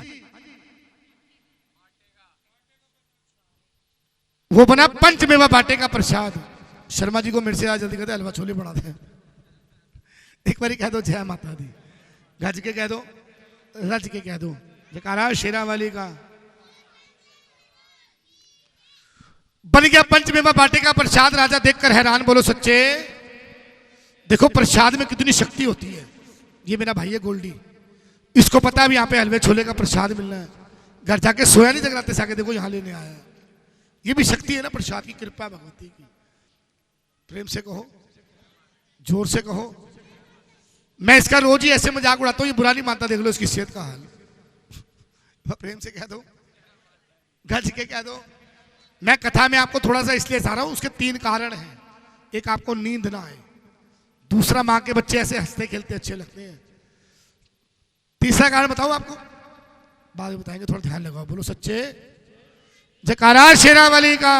वो बना पंचमेवा बाटे का प्रसाद। शर्मा जी को मेरे से आज जल्दी कहते हलवा छोले बना दे। एक बारी कह दो जय माता दी, गज के कह दो, रज के कह दो, जयकारा शेरावाली का। बन गया पंचमेवा बाटे का प्रसाद। राजा देखकर हैरान। बोलो सच्चे। देखो प्रसाद में कितनी शक्ति होती है। ये मेरा भाई है गोल्डी, इसको पता है यहाँ पे हलवे छोले का प्रसाद मिलना है। घर जाके सोया नहीं जगराते से आके देखो यहाँ लेने आया। ये भी शक्ति है ना प्रसाद की, कृपा भगवती की। प्रेम से कहो, जोर से कहो। मैं इसका रोज ही ऐसे मजाक उड़ाता हूँ, ये बुरा नहीं मानता। देख लो इसकी सेहत का हाल। प्रेम से कह दो गज के कह दो। मैं कथा में आपको थोड़ा सा इसलिए जा रहा हूं, उसके 3 कारण हैं। एक, आपको नींद ना आए। दूसरा, मां के बच्चे ऐसे हंसते खेलते अच्छे लगते हैं। तीसरा कारण बताओ आपको, बाद में बताएंगे, थोड़ा ध्यान लगाओ। बोलो सच्चे जयकारा शेरावाली का।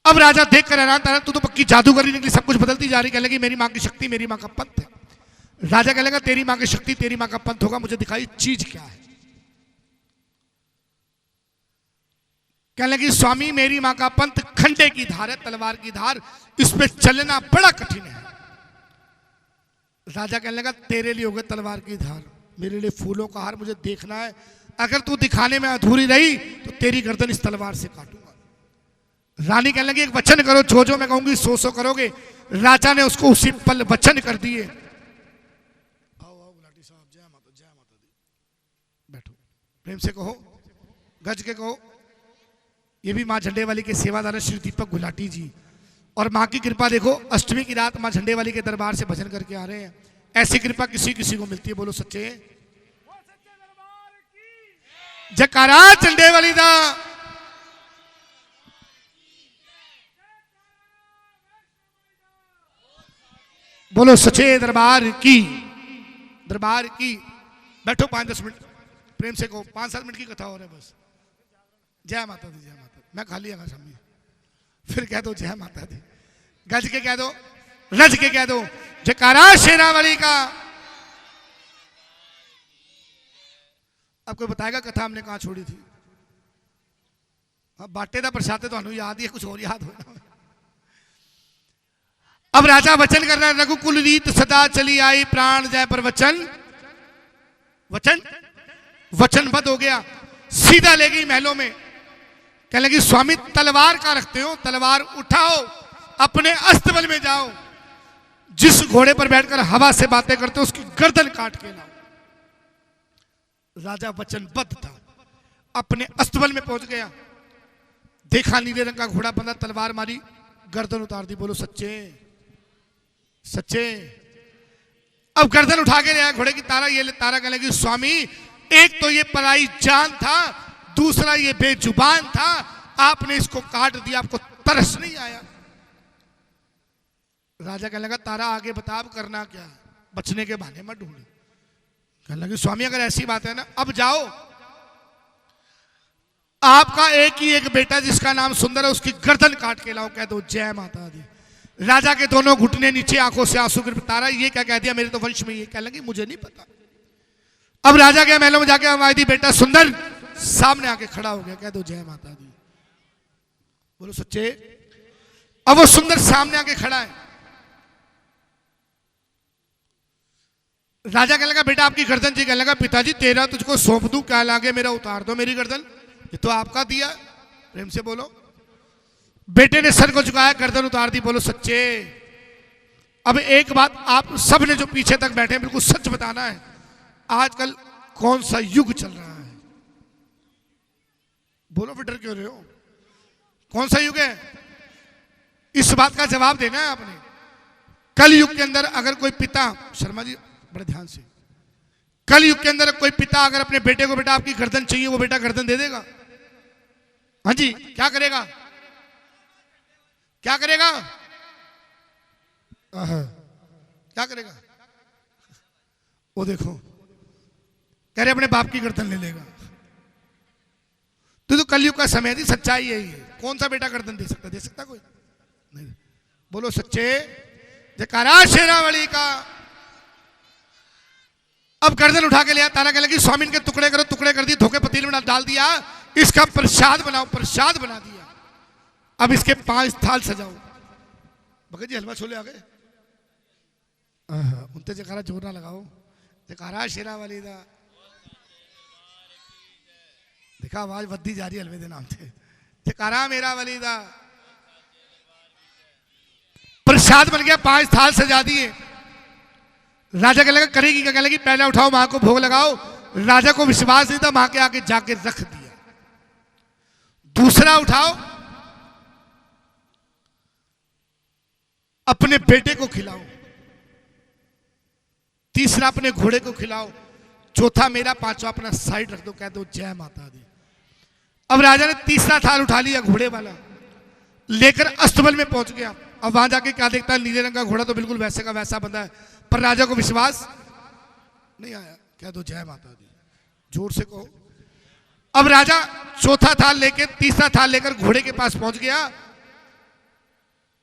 अब राजा देख कर हैरान था, तू तो पक्की जादूगरी निकली, सब कुछ बदलती जा रही। कहने लगी मेरी मां की शक्ति, मेरी मां का पंथ है। राजा कहने लगा तेरी मां की शक्ति, तेरी मां का पंथ होगा, मुझे दिखाई चीज क्या है। कहने लगी स्वामी मेरी मां का पंथ खंडे की धार है, तलवार की धार, इस पे चलना बड़ा कठिन है। राजा कहने लगा तेरे लिए होगा तलवार की धार, मेरे लिए फूलों का हार, मुझे देखना है। अगर तू दिखाने में अधूरी रही तो तेरी गर्दन इस तलवार से काटूंगा। रानी कहने लगी एक वचन करो, जो मैं कहूंगी सो करोगे। राजा ने उसको उसी पल वचन कर दिए। आओ आओ गुलाटी साहब, जय माता दी। बैठो, प्रेम से कहो, गज के कहो। ये भी मां झंडे वाली के सेवादार श्री दीपक गुलाटी जी। और मां की कृपा देखो, अष्टमी की रात मां झंडे वाली के दरबार से भजन करके आ रहे हैं। ऐसी कृपा किसी किसी को मिलती है। बोलो सच्चे जयकारा झंडे वाली दा। बोलो सच्चे दरबार की, दरबार की। बैठो 5-10 मिनट, प्रेम से कहो। 5-7 मिनट की कथा हो रहा है बस। जय माता दी, जय माता दी। मैं खाली आगा सामने, फिर कह दो जय माता दी। गज के कह दो, रज के कह दो, जयकारा शेरावाली का। अब कोई बताएगा कथा हमने कहां छोड़ी थी? बाटे का प्रसाद तो याद ही है, कुछ और याद हो। अब राजा वचन कर रहा है, रघुकुल रीत सदा चली आई, प्राण जाए पर वचन वचन वचनबद्ध हो गया। सीधा ले गई महलों में। कहने लगी स्वामी तलवार का रखते हो, तलवार उठाओ, अपने अस्तबल में जाओ, जिस घोड़े पर बैठकर हवा से बातें करते हो उसकी गर्दन काट के लाओ। राजा वचनबद्ध था, अपने अस्तबल में पहुंच गया। देखा नीले रंग का घोड़ा बंधा, तलवार मारी, गर्दन उतार दी। बोलो सच्चे सच्चे। अब गर्दन उठा के ले आया घोड़े की तारा। ये ले तारा कहने लगी स्वामी एक तो ये पराई जान था, दूसरा ये बेजुबान था, आपने इसको काट दिया, आपको तरस नहीं आया? राजा कहने लगा तारा आगे बता, अब करना क्या है? बचने के बहाने मत ढूंढो। कहने लगी स्वामी अगर ऐसी बात है ना, अब जाओ, आपका एक ही एक बेटा जिसका नाम सुंदर है, उसकी गर्दन काट के लाओ, कह दो जय माता दी। राजा के दोनों घुटने नीचे, आंखों से आंसू गिर। तारा ये क्या कह दिया, मेरे तो वंश में ये। कहने लगी मुझे नहीं पता। अब राजा के महलों में जाके हमारी बेटा सुंदर सामने आके खड़ा हो गया, कह दो जय माता दी। बोलो सच्चे। अब वो सुंदर सामने आके खड़ा है। राजा कहने लगा बेटा आपकी गर्दन जी। कहने लगा पिताजी तेरा तुझको सौंप दूं, क्या लागे मेरा उतार दो मेरी गर्दन, ये तो आपका दिया। प्रेम से बोलो। बेटे ने सर को झुकाया, गर्दन उतार दी। बोलो सच्चे। अब एक बात आप सब ने जो पीछे तक बैठे हैं, बिल्कुल सच बताना है, आजकल कौन सा युग चल रहा है? बोलो फिर डर क्यों रहे हो? कौन सा युग है? इस बात का जवाब देना है आपने। कल युग के अंदर अगर कोई पिता, शर्मा जी बड़े ध्यान से, कल युग के अंदर कोई पिता अगर अपने बेटे को बेटा आपकी गर्दन चाहिए, वो बेटा गर्दन दे देगा? हाँ जी, क्या करेगा? क्या करेगा? क्या करेगा? वो देखो कह रहे अपने बाप की गर्दन ले लेगा। तो कलयुग का समय थी, सच्चाई यही है। कौन सा बेटा गर्दन दे सकता? दे सकता कोई नहीं। बोलो सच्चे जयकारा शेरावाली का। अब गर्दन उठा के लिया। तारा कहने लगी स्वामी के टुकड़े करो। टुकड़े कर दिए, धोखे पतीले में डाल दिया, इसका प्रसाद बनाओ। प्रसाद बना दिया। अब इसके 5 थाल सजाओ। भगत जी हलवा छोले आ गए। उनते जयकारा जोर ना लगाओ। जयकारा शेरावाली दा। देखा आवाज बढ़ती जा रही है हलवे के नाम से। जयकारा मेरा वाली दा। प्रसाद बन गया, 5 थाल सजा दिए। राजा कहने लगा करेगी क्या? कहने लगी पहले उठाओ, मां को भोग लगाओ। राजा को विश्वास नहीं था, मां के आगे जाके रख दिया। दूसरा उठाओ, अपने बेटे को खिलाओ। तीसरा अपने घोड़े को खिलाओ। चौथा मेरा, पांचवा अपना साइड रख दो, कह दो जय माता दी। अब राजा ने तीसरा थाल उठा लिया घोड़े वाला, लेकर अस्तबल में पहुंच गया। अब वहां जाके क्या देखता है, नीले रंग का घोड़ा तो बिल्कुल वैसे का वैसा बंधा है, पर राजा को विश्वास नहीं आया। कह दो जय माता दी, जोर से कहो। अब राजा चौथा थाल लेकर, तीसरा थाल लेकर घोड़े के पास पहुंच गया।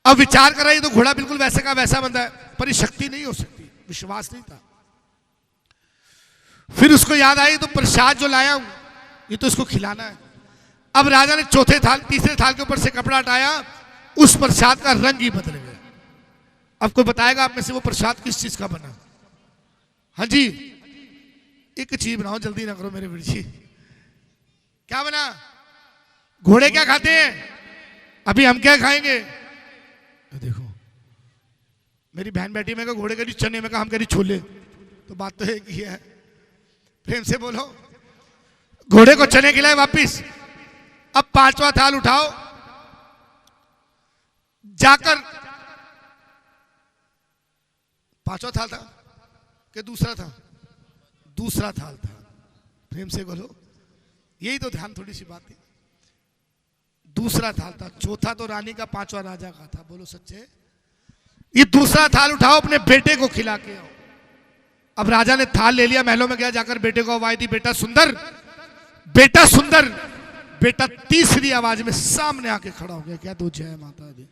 अब विचार कर रहा है, तो घोड़ा बिल्कुल वैसे का वैसा बंधा है, पर ये शक्ति नहीं हो सकती, विश्वास नहीं था। फिर उसको याद आई, तो प्रसाद जो लाया हूं ये तो इसको खिलाना है। अब राजा ने चौथे थाल, तीसरे थाल के ऊपर से कपड़ा हटाया, उस प्रसाद का रंग ही बदल गया। अब कोई बताएगा आप में से वो प्रसाद किस चीज का बना? हाँ जी, एक चीज बनाओ, जल्दी ना करो मेरे वीर जी। क्या बना? घोड़े क्या खाते हैं, अभी हम क्या खाएंगे? देखो मेरी बहन बैठी, मैं कहा घोड़े करी चने, में कहा हम करी छोले, तो बात तो एक ही है। प्रेम से बोलो, घोड़े को चने खिलाए वापिस। अब पांचवा थाल उठाओ, जाकर, पांचवा थाल था कि दूसरा था? दूसरा थाल था। प्रेम से बोलो, यही तो ध्यान, थोड़ी सी बात थी। दूसरा थाल था, चौथा तो रानी का, पांचवा राजा का था। बोलो सच्चे। ये दूसरा थाल उठाओ, अपने बेटे को खिला के आओ। अब राजा ने थाल ले लिया, महलों में गया, जाकर बेटे को आवाज दी, बेटा सुंदर, बेटा सुंदर। बेटा तीसरी आवाज में सामने आके खड़ा हो गया। क्या दो जय माता दी।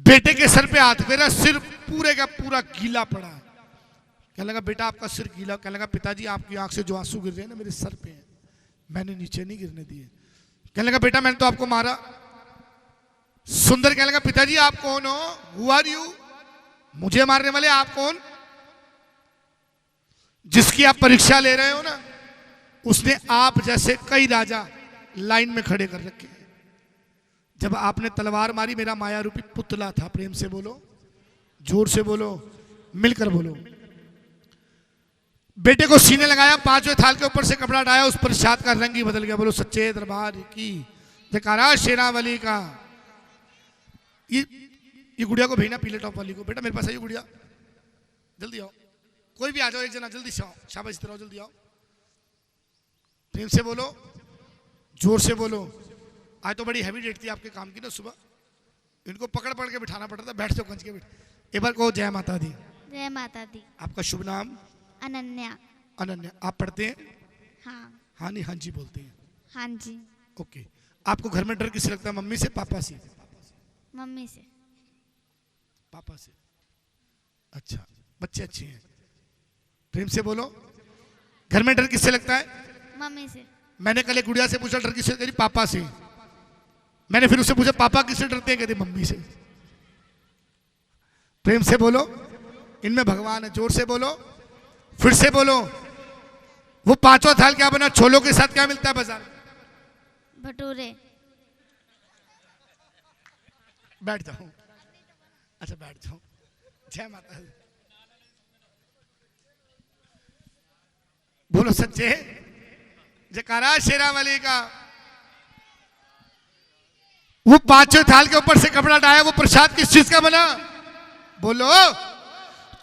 बेटे के सर पे हाथ फेरा, सिर पूरे का पूरा गीला पड़ा। कहने लगा बेटा आपका सिर गीला? कहने लगा पिताजी आपकी आंख से जो आंसू गिर रहे हैं ना मेरे सर पे हैं, मैंने नीचे नहीं गिरने दिए। कहने लगा बेटा मैंने तो आपको मारा। सुंदर कहने लगा पिताजी आप कौन हो? Who are you? मुझे मारने वाले आप कौन? जिसकी आप परीक्षा ले रहे हो ना, उसने आप जैसे कई राजा लाइन में खड़े कर रखे हैं। जब आपने तलवार मारी, मेरा माया रूपी पुतला था। प्रेम से बोलो, जोर से बोलो, मिलकर बोलो। बेटे को सीने लगाया, पांचवें थाल के ऊपर से कपड़ा हटाया, उस प्रसाद का रंग ही बदल गया। बोलो सच्चे दरबार की जयकारा शेरावाली का। ये गुड़िया को भेजना, पीले टॉप वाली को, बेटा मेरे पास आइए गुड़िया, जल्दी आओ, कोई भी आ जाओ, एक जना जल्दी से आओ, शाबाश इधर आओ, जल्दी आओ। प्रेम से बोलो, जोर से बोलो। आज तो बड़ी हैवी डेट थी आपके काम की ना, सुबह इनको पकड़ पकड़ के बिठाना पड़ता था। बैठ जाओ, कंच के बैठ। एक बार कहो जय माता दी। जय माता दी। आपका शुभ नाम? अनन्या। अनन्या। आप पढ़ते हैं? हाँ। हाँ नहीं हाँ जी बोलते हैं? हाँ जी। ओके। आपको घर में डर किससे लगता है, मम्मी से पापा से? मम्मी से। पापा से। अच्छा, बच्चे अच्छे हैं। प्रेम से बोलो, घर में डर किससे लगता है? मम्मी से। मैंने कल एक गुड़िया से पूछा डर किससे, कह रही पापा से। मैंने फिर उससे पूछा पापा किससे डरते हैं, कहते मम्मी से। प्रेम से बोलो, इनमें भगवान है। जोर से बोलो, फिर से बोलो। वो पांचवा थाल क्या बना? छोलों के साथ क्या मिलता है बाजार? भटूरे। बैठ जाओ, अच्छा बैठ जाओ। जय माता दी। बोलो सच्चे जयकारा शेरावाली का। वो पांचवें थाल के ऊपर से कपड़ा हटाया, वो प्रसाद किस चीज का बना? बोलो।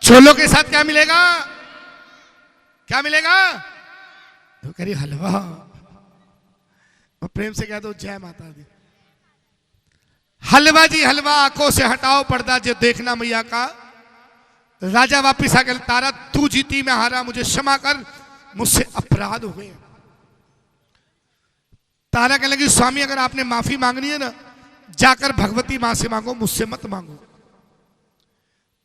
छोलों के साथ क्या मिलेगा? क्या मिलेगा? तो करी हलवा। और प्रेम से कह दो जय माता दी। हलवा जी हलवा, आंखों से हटाओ पर्दा जो देखना मैया का। राजा वापिस आकर, तारा तू जीती मैं हारा, मुझे क्षमा कर, मुझसे अपराध हो गए। तारा कहने लगी स्वामी अगर आपने माफी मांगनी है ना, जाकर भगवती मां से मांगो, मुझसे मत मांगो।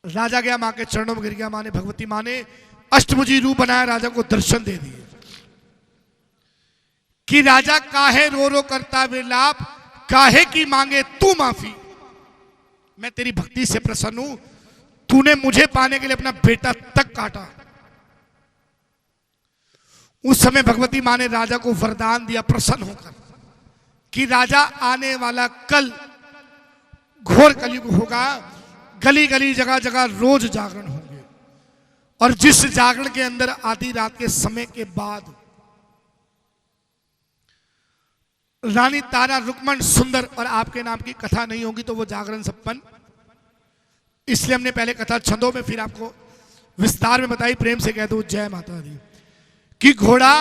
राजा गया, मां के चरणों में गिर गया। मां ने, भगवती मां ने अष्टभुजी रूप बनाया, राजा को दर्शन दे दिए कि राजा काहे रो रो करता विलाप, काहे की मांगे तू माफी। मैं तेरी भक्ति से प्रसन्न हूं, तूने मुझे पाने के लिए अपना बेटा तक काटा। उस समय भगवती मां ने राजा को वरदान दिया प्रसन्न होकर कि राजा आने वाला कल घोर कलयुग होगा, गली गली जगह जगह रोज जागरण होंगे, और जिस जागरण के अंदर आधी रात के समय के बाद रानी तारा, रुक्मण, सुंदर और आपके नाम की कथा नहीं होगी तो वो जागरण संपन्न। इसलिए हमने पहले कथा छंदों में, फिर आपको विस्तार में बताई। प्रेम से कह दो जय माता दी। कि घोड़ा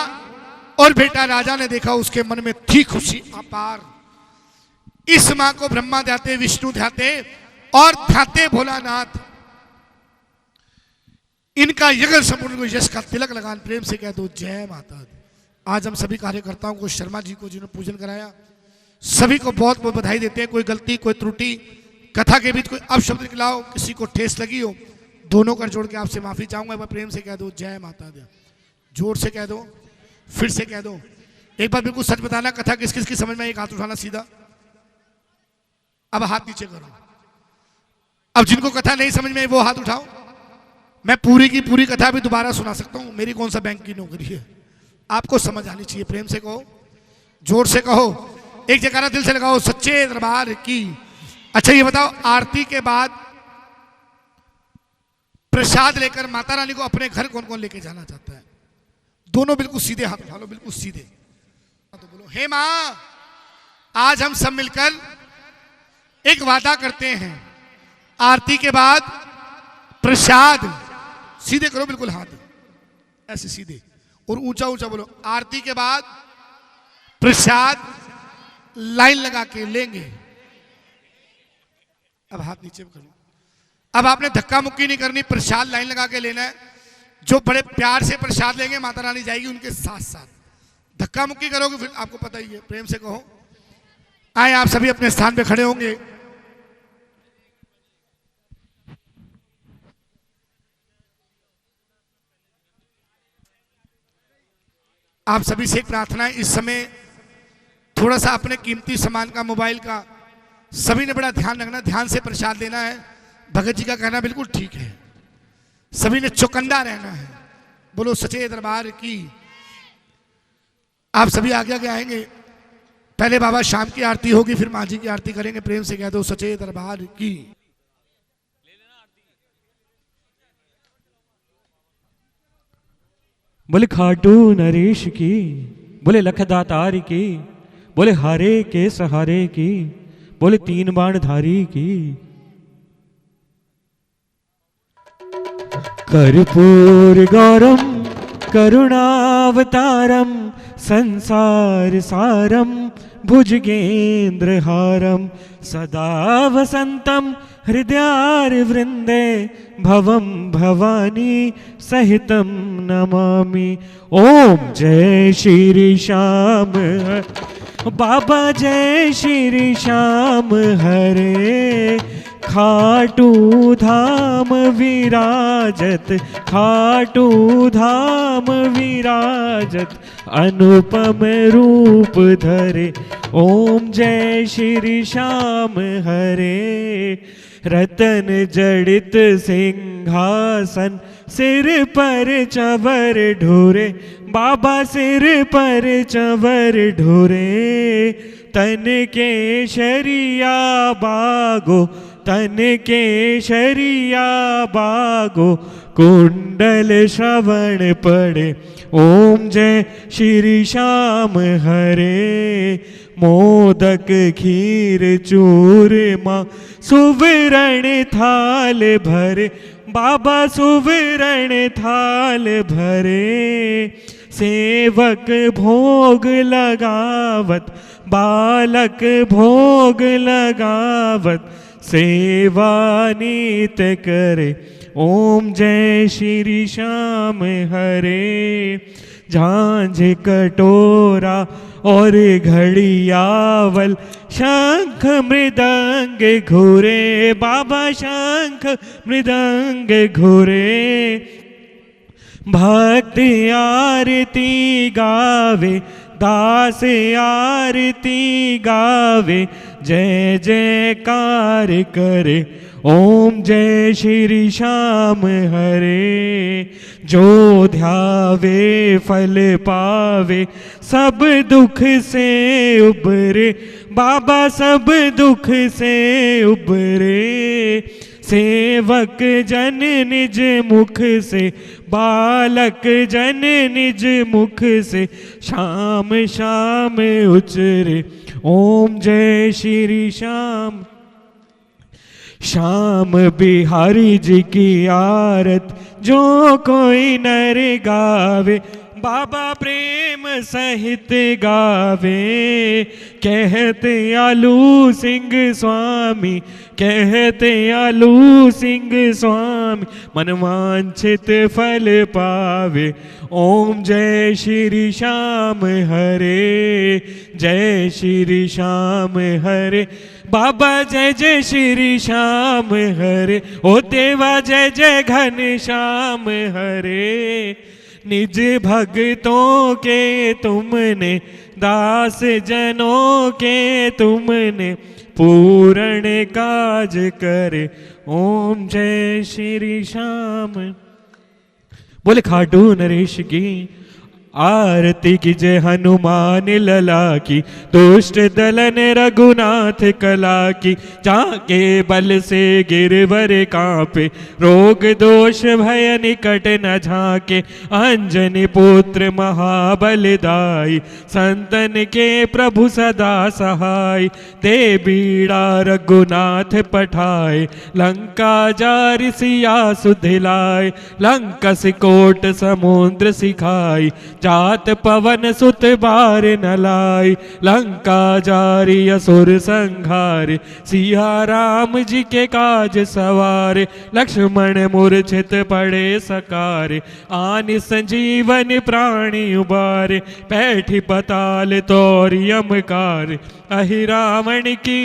और बेटा राजा ने देखा, उसके मन में थी खुशी अपार। इस मां को ब्रह्मा ध्याते, विष्णु ध्याते और ध्याते भोलानाथ। इनका यज्ञ संपूर्ण को यश का तिलक लगान प्रेम से कह दो जय माता दी। आज हम सभी कार्यकर्ताओं को, शर्मा जी को जिन्होंने पूजन कराया, सभी को बहुत बहुत बधाई देते हैं। कोई गलती, कोई त्रुटि, कथा के बीच कोई अपशब्द निकला हो, किसी को ठेस लगी हो, दोनों कर जोड़ के आपसे माफी चाहूंगा। मैं प्रेम से कह दो जय माता दी। जोर से कह दो, फिर से कह दो। एक बार बिल्कुल सच बताना, कथा किस किस की समझ में, एक हाथ उठाना सीधा। अब हाथ नीचे करो। अब जिनको कथा नहीं समझ में वो हाथ उठाओ। मैं पूरी की पूरी कथा भी दोबारा सुना सकता हूं, मेरी कौन सा बैंक की नौकरी है, आपको समझ आनी चाहिए। प्रेम से कहो, जोर से कहो, एक जगह दिल से लगाओ, सच्चे दरबार की। अच्छा ये बताओ, आरती के बाद प्रसाद लेकर माता रानी को अपने घर कौन कौन लेके जाना चाहता है? दोनों बिल्कुल सीधे हाथ उठा लो, बिल्कुल सीधे। तो बोलो हे मां, आज हम सब मिलकर एक वादा करते हैं, आरती के बाद प्रसाद, सीधे करो बिल्कुल हाथ ऐसे सीधे और ऊंचा ऊंचा बोलो, आरती के बाद प्रसाद लाइन लगा के लेंगे। अब हाथ नीचे करो। अब आपने धक्का मुक्की नहीं करनी, प्रसाद लाइन लगा के लेना है। जो बड़े प्यार से प्रसाद लेंगे माता रानी जाएगी उनके साथ साथ। धक्का मुक्की करोगे फिर आपको पता ही है। प्रेम से कहो। आए आप सभी अपने स्थान पे खड़े होंगे। आप सभी से एक प्रार्थना है, इस समय थोड़ा सा अपने कीमती सामान का, मोबाइल का, सभी ने बड़ा ध्यान रखना, ध्यान से प्रसाद देना है। भगत जी का कहना बिल्कुल ठीक है, सभी ने चौकन्ना रहना है। बोलो सच्चे दरबार की। आप सभी आगे आगे आएंगे। पहले बाबा शाम की आरती होगी, फिर माँ जी की आरती करेंगे। प्रेम से कह दो सच्चे दरबार की। बोले खाटू नरेश की, बोले लखदातार की, बोले हारे के सहारे की, बोले तीन बाण धारी की। कर्पूर गौरम करुणावतारम संसार सारम भुजगेंद्र हारम सदा वसंतम हृदयार वृंदे भवम भवानी सहितम नमामि। ओम जय श्री श्याम बाबा, जय श्री श्याम हरे। खाटू धाम विराजत, खाटू धाम विराजत अनुपम रूप धरे। ओम जय श्री श्याम हरे। रतन जड़ित सिंहासन सिर पर चवर ढोरे, बाबा सिर पर चवर ढोरे। तन के शरिया बागो, तन के शरिया बागो, कुंडल श्रवण पड़े। ओम जय श्री श्याम हरे। मोदक खीर चूरमा सुवर्ण थाल भरे, बाबा सुवर्ण थाल भरे। सेवक भोग लगावत, बालक भोग लगावत, सेवा नीत करे। ओम जय श्री श्याम हरे। झांझ कटोरा और घड़ियावल, शंख मृदंग घुरे, बाबा शंख मृदंग घुरे। भक्त आरती गावे, दास आरती गावे, जय जयकार करे। ओम जय श्री श्याम हरे। जो ध्यावे फल पावे, सब दुख से उबरे, बाबा सब दुख से उबरे। सेवक जन निज मुख से, बालक जन निज मुख से, शाम शाम उचरे। ओम जय श्री श्याम। श्याम बिहारी जी की आरत जो कोई नर गावे, बाबा प्रेम सहित गावे, कहते आलू सिंह स्वामी, कहते आलू सिंह स्वामी, मनवांछित फल पावे। ओम जय श्री श्याम हरे, जय श्री श्याम हरे। बाबा जय जय श्री श्याम हरे, ओ देवा जय जय घन श्याम हरे। निज भक्तों के तुमने, दास जनों के तुमने, पूर्ण काज करे। ओम जय श्री श्याम। बोले खाटू नरेश की आरती की जय, हनुमान लला की, दुष्ट दलन रघुनाथ कला की। जाके बल से गिरवर कांपे, रोग दोष भय निकट न झाके। अंजनी पुत्र महाबलदाई, संतन के प्रभु सदा सहाय। ते बीड़ा रघुनाथ पठाए, लंका जारि सिया सुधिलाए। लंका सिकोट समुद्र सिखाई, जात पवन सुत बार न लाई। लंका जारी असुर संघार, सिया राम जी के काज सवार। लक्ष्मण मूर्छित पड़े सकार, आनि संजीवन प्राणी उबार। पैठी पताल तोर यमकार, अहि रावण की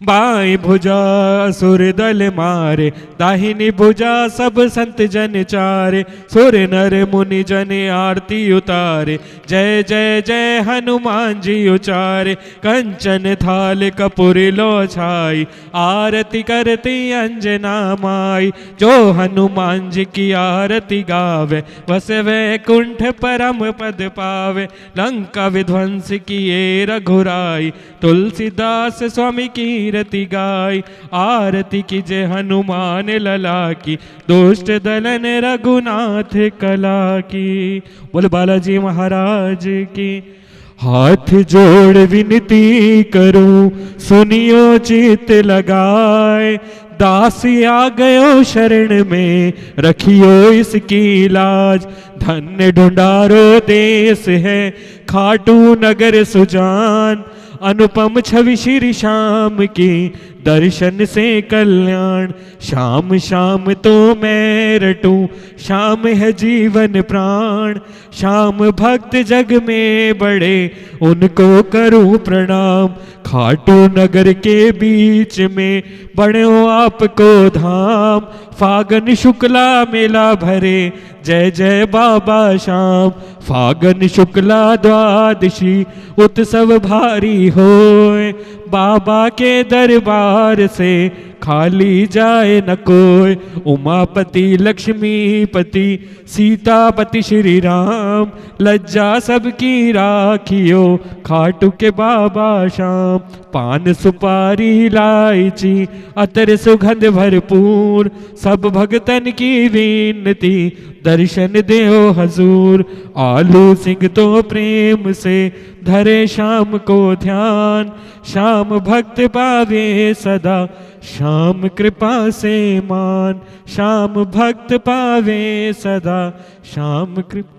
बाई भुजा सुर दल मारे। दाहिनी भुजा सब संत जन चारे, सुर नर मुनि जन आरती उतारे। जय जय जय हनुमान जी उचारे, कंचन थाल कपूर लो छाई। आरती करती अंजना माई, जो हनुमान जी की आरती गावे। वस वैकुंठ परम पद पावे, लंका विध्वंस किए रघुराई। तुलसीदास स्वामी की रति गाय, आरती की जय हनुमान लला की। दुष्ट दलन रघुनाथ कला की। बोले बालाजी महाराज की। हाथ जोड़ विनती करूं, सुनियो चित लगाए। दास आ गयो शरण में, रखियो इसकी लाज। धन्य ढूंढारो देश है, खाटू नगर सुजान। अनुपम छवि श्री श्याम की, दर्शन से कल्याण। श्याम श्याम तो मैं रटूं, श्याम है जीवन प्राण। श्याम भक्त जग में बड़े, उनको करूं प्रणाम। खाटू नगर के बीच में, बड़ो आपको धाम। फागन शुक्ला मेला भरे, जय जय बाबा श्याम। फागन शुक्ला द्वादशी, उत्सव भारी होए। बाबा के दरबार से, खाली जाए न कोई। उमापति लक्ष्मीपति, सीतापति श्री राम। लज्जा सबकी राखियो, खाटू के बाबा श्याम। पान सुपारी इलायची, अतर सुगंध भरपूर। सब भगतन की विनती, दर्शन देओ हजूर। आलू सिंह तो प्रेम से, धरे श्याम को ध्यान। श्याम भक्त पावे सदा, श्याम कृपा से मान। श्याम भक्त पावे सदा, श्याम कृपा।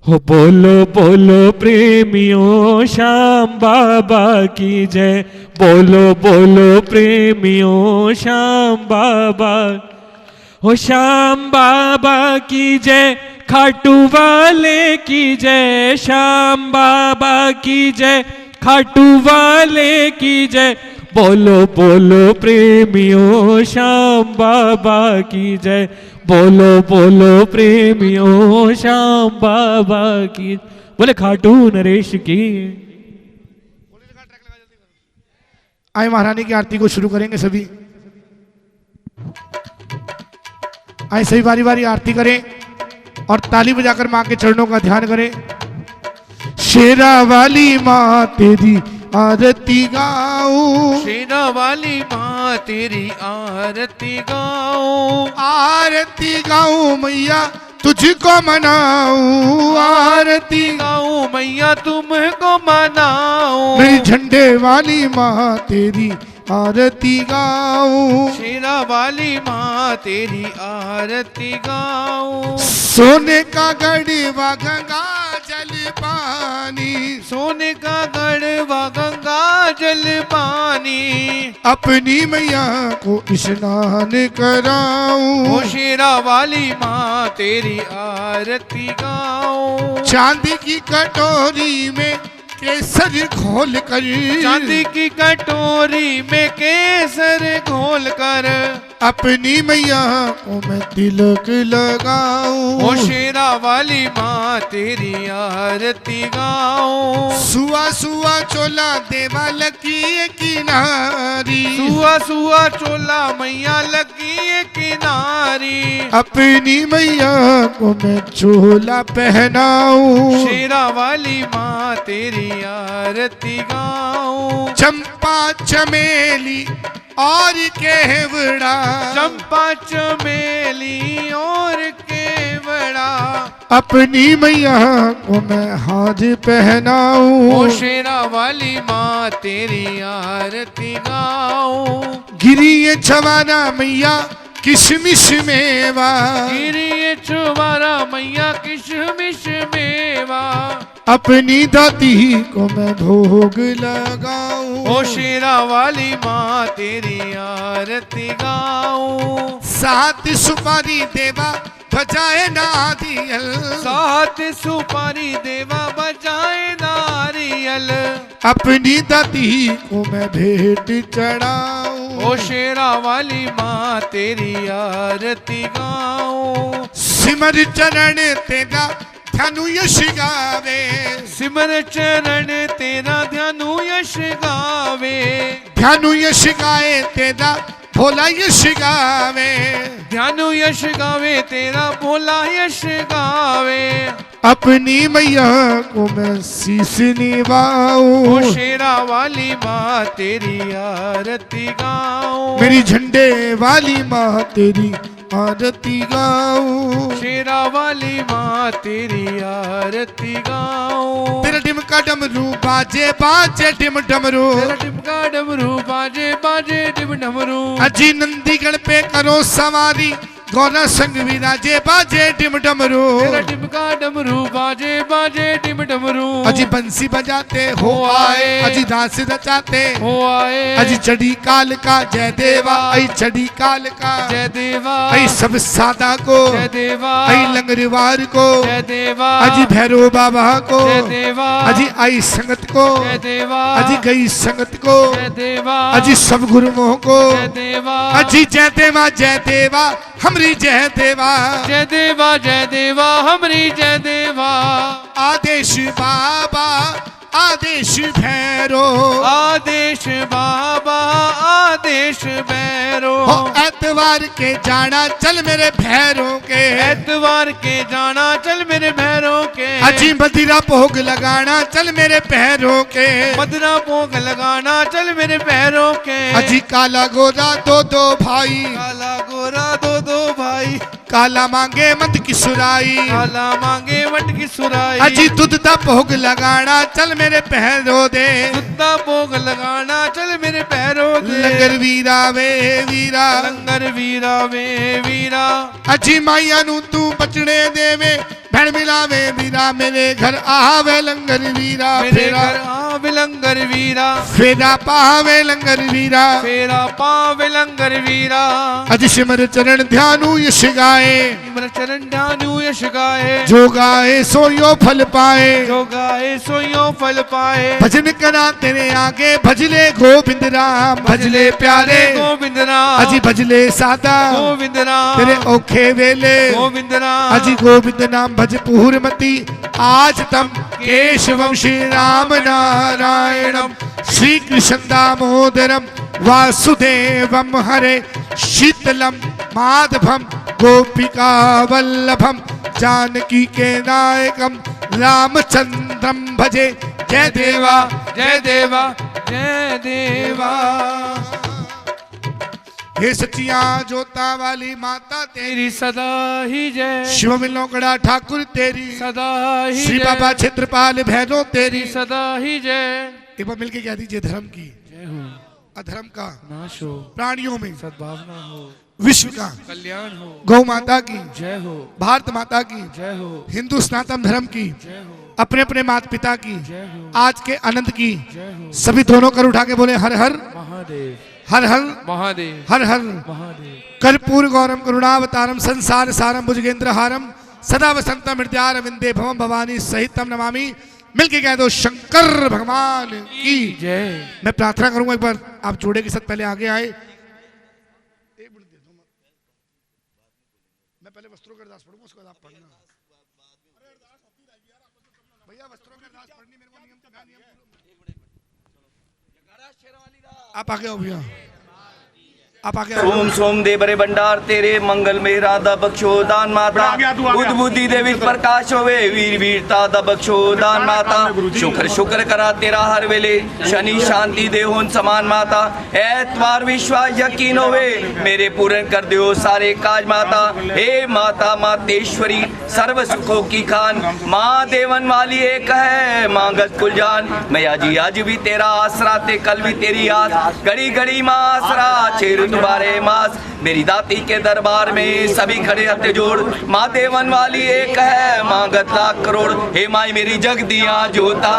हो बोलो बोलो प्रेमियों, श्याम बाबा की जय। बोलो बोलो प्रेमियों, श्याम बाबा। हो श्याम बाबा की जय, खाटू वाले की जय। श्याम बाबा की जय, खाटू वाले की जय। बोलो बोलो प्रेमियों, श्याम बाबा की जय। बोलो बोलो प्रेमियों, श्याम बाबा की। बोले खाटू नरेश की। आए महारानी की आरती को शुरू करेंगे सभी। आए सभी बारी बारी आरती करें और ताली बजाकर मां के चरणों का ध्यान करें। शेरा वाली मां तेरी आरती गाऊं, शेरा वाली माँ तेरी आरती गाऊं। आरती गाऊं मैया तुझको मनाऊं। आरती गाऊं मैया तुमको मनाऊं। मेरी झंडे वाली मां तेरी आरती गाऊं। शेरा वाली माँ तेरी आरती गाऊं। सोने का गढ़वा गंगा जल पानी, सोने का गढ़वा गंगा जल पानी, अपनी मैया को स्नान कराऊं। ओ शेरा वाली माँ तेरी आरती गाऊं। चांदी की कटोरी में केसर घोल कर, चांदी की कटोरी में केसर घोल कर, अपनी मैया को मैं तिलक लगाऊं। ओ शेरा वाली माँ तेरी आरती गाऊं। सुआ सुआ चोला देवा लगी किनारी, सुआ सुआ चोला मैया लगी किनारी, अपनी मैया को मैं चोला पहनाऊं। शेरा वाली माँ तेरी आरती गाऊं। चंपा चमेली और केवड़ा, चंपा चमेली और केवड़ा, अपनी मैया को मैं हाथ पहनाऊं। ओ शेरा वाली माँ तेरी आरती गाऊं। गिरी छवाना मैया किशमिश मेवा, गिरी छुवारा मैया किशमिश मेवा, अपनी दाती को मैं भोग लगाऊं। ओ शेरा वाली माँ तेरी आरती गाऊं। सात सुपारी देवा बजाए नारियल, सात सुपारी देवा बजाए नारियल, अपनी दाती को मैं भेंट चढ़ाऊं। ओ शेरा वाली माँ तेरी आरती गाऊं। सिमर चरण तेरा ध्यानु यश गावे, सिमर चरण तेरा ध्यानु यश गावे, ध्यानु यश गाए तेरा भोला यश गावे, ध्यानु यश गावे तेरा भोला यश गावे, अपनी मैया को मैं शीश ओ निभाऊं। शेरा वाली माँ तेरी आरती गाऊं। मेरी झंडे वाली माँ तेरी आरती गाऊं। शेरा वाली माँ तेरी आरती गाऊं। तेरा डिमका डमरू बाजे बाजे डिम डमरू, तेरा डिमका डमरू बाजे बाजे डिम डमरू, अजी नंदीगढ़ पे करो सवारी, गौरा संग विराजे बाजे डिम डमरू। तेरा डिमका डमरू बाजे बाजे डिम डमरू, अजी बंसी बजाते हो आए, अजी दास रचाते हो आए, अजी चढ़ी काल का जय देवा, आई चढ़ी काल का जय देवा, आई सब सादा को, जय देवा, आई लंगरवार को, जय देवा, अजी भैरव बाबा को, जय देवा, अजी आई संगत को, जय देवा, अजी गई संगत को, जय देवा, अजी सब गुरुओं को, जय देवा, अजी जय देवा हमरी जय देवा, जय देवा हमरी जय देवा, आदेश बाबा आदेश भैरो, आदेश बाबा आदेश भैरो, हो एतवार के जाना चल मेरे भैरो के, एतवार के जाना चल मेरे भैरो के, अजी मदिरा भोग लगाना चल मेरे भैरो के, मदरा भोग लगाना चल मेरे भैरो के, अजी काला गोरा दो दो भाई, काला गोरा दो दो भाई, काला मांगे मत की सुराई, काला मांगे वट की सुराई, अजी दूध दा भोग लगाना चल मेरे पैरों दे, दुद्धा भोग लगाना चल मेरे पैरों दे, लंगर वीरा वे वीरा, लंगर वीरा वे वीरा, अजी माइया नू तू बचने देवे, भैन मिलावे वीरा मेरे घर आवे लंगर वीरा, मेरे घर आवे लंगर वीरा, फेरा पावे लंगर वीरा, फेरा पावे लंगर वीरा, अजी सिमर चरण ध्यानु यश गाए, सिमर चरण ध्यानु यश गाए, जो गाए सो यो फल पाए, जो गाए सो यो फल पाए, भजन करा तेरे आगे भजले गोविंद राम, भजले प्यारे गोविंद राम, अजी भजले सादा गोविंद राम, तेरे औखे वेले, गोविंद राम, अजी गोविंद नाम भज पूर्णमती, आज तम केशवम श्री राम नारायणम, श्री कृष्ण दामोदरम वासुदेवम हरे, शीतलम माधवम गोपिका वल्लभम, जानकी के नायकम रामचंद्रम भजे, जय देवा जय देवा जय देवा, हे सचिया जोता वाली माता तेरी, तेरी सदा ही जय, शिव मिलोकड़ा ठाकुर तेरी, सदा ही श्री जय, बाबा क्षेत्रपाल भैरव तेरी, तेरी सदा ही जय, एक बार मिलके कह दीजिए धर्म की, जय हो। अधर्म का नाश हो, प्राणियों में सद्भावना हो, विश्व का कल्याण हो, गौ माता की, जय हो, भारत माता की, जय हो, हिंदू सनातन धर्म की, जय हो, अपने अपने माता पिता की, जय हो, आज के आनंद की, जय हो। सभी दोनों कर उठा के बोले हर हर महादेव, हर हर महादेव, हर हर महादेव। कर्पूर गौरम करुणावतारम संसार सारम भुजगेंद्र हारम सदा वसंतम हृदयार विंदे भवम भवानी सहितम नमामि। मिलके कह दो शंकर भगवान की जय। मैं प्रार्थना करूंगा एक बार आप जोड़े के साथ पहले आगे आए। मैं पहले वस्त्रों का अरदास पढ़ूंगा उसके बाद आप पढ़ना। भैया वस्त्रों का अरदास पढ़नी मेरे को नियम का नियम। आप आगे आओ भैया, आप आगे आओ। सोम सोम दे बरे भंडार तेरे मंगल में राधा बख्शो दान माता बुद्ध बुद्धि देवी प्रकाश होवे वीर वीरता दा बख्शो दान माता शुक्र शुक्र करा तेरा हर वेले शनि शांति दे होन समान माता ऐतवार विश्वास यकीन होवे मेरे पूर्ण कर दियो सारे काज माता। हे माता मातेश्वरी सर्व सुखों की खान माँ देवन वाली एक है माँ गज कुल जान। मैया जी आज भी तेरा आसरा ते कल भी तेरी आस घड़ी घड़ी माँ आसरा छेर तुम्हारे मास मेरी दाती के दरबार में सभी खड़े हथे जोड़ माँ देवन वाली एक है माँ गत लाख करोड़। हे माई मेरी जग दिया जोता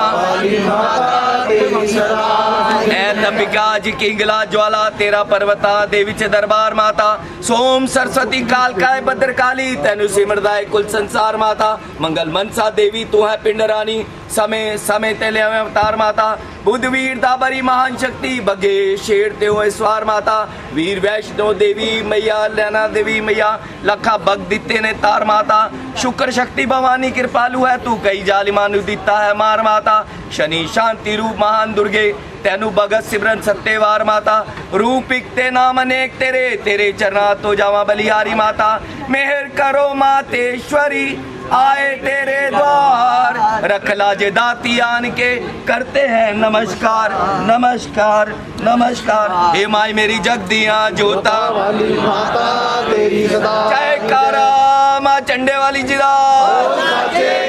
जी किंगला ज्वाला तेरा पर्वता देवी चे दरबार माता सोम सरस्वती काल काय भद्रकाली तेनु सिमरदाय कुल संसार माता मंगल मनसा देवी तू है पिंड रानी समय समय तेले अवतार माता बुद्ध वीर दाबरी महान शक्ति बगे शेर ते हो स्वार माता वीर वैष्णो देवी मैया लैना देवी मैया लखा भग दिते ने तार माता शुक्र शक्ति भवानी कृपालु है तू कई जालिमानु दिता है मार माता शनि शांति रूप महान दुर्गे तेनु भगत सिमरन सत्यवार माता रूप इकते नाम अनेक तेरे तेरे चरना तो जावा बलिहारी माता मेहर करो मातेश्वरी आए तेरे द्वार रख लाजे दाती आन के करते हैं नमस्कार नमस्कार नमस्कार। हे माई मेरी जग दिया जोता जय कारा माँ चंडे वाली जिदा जय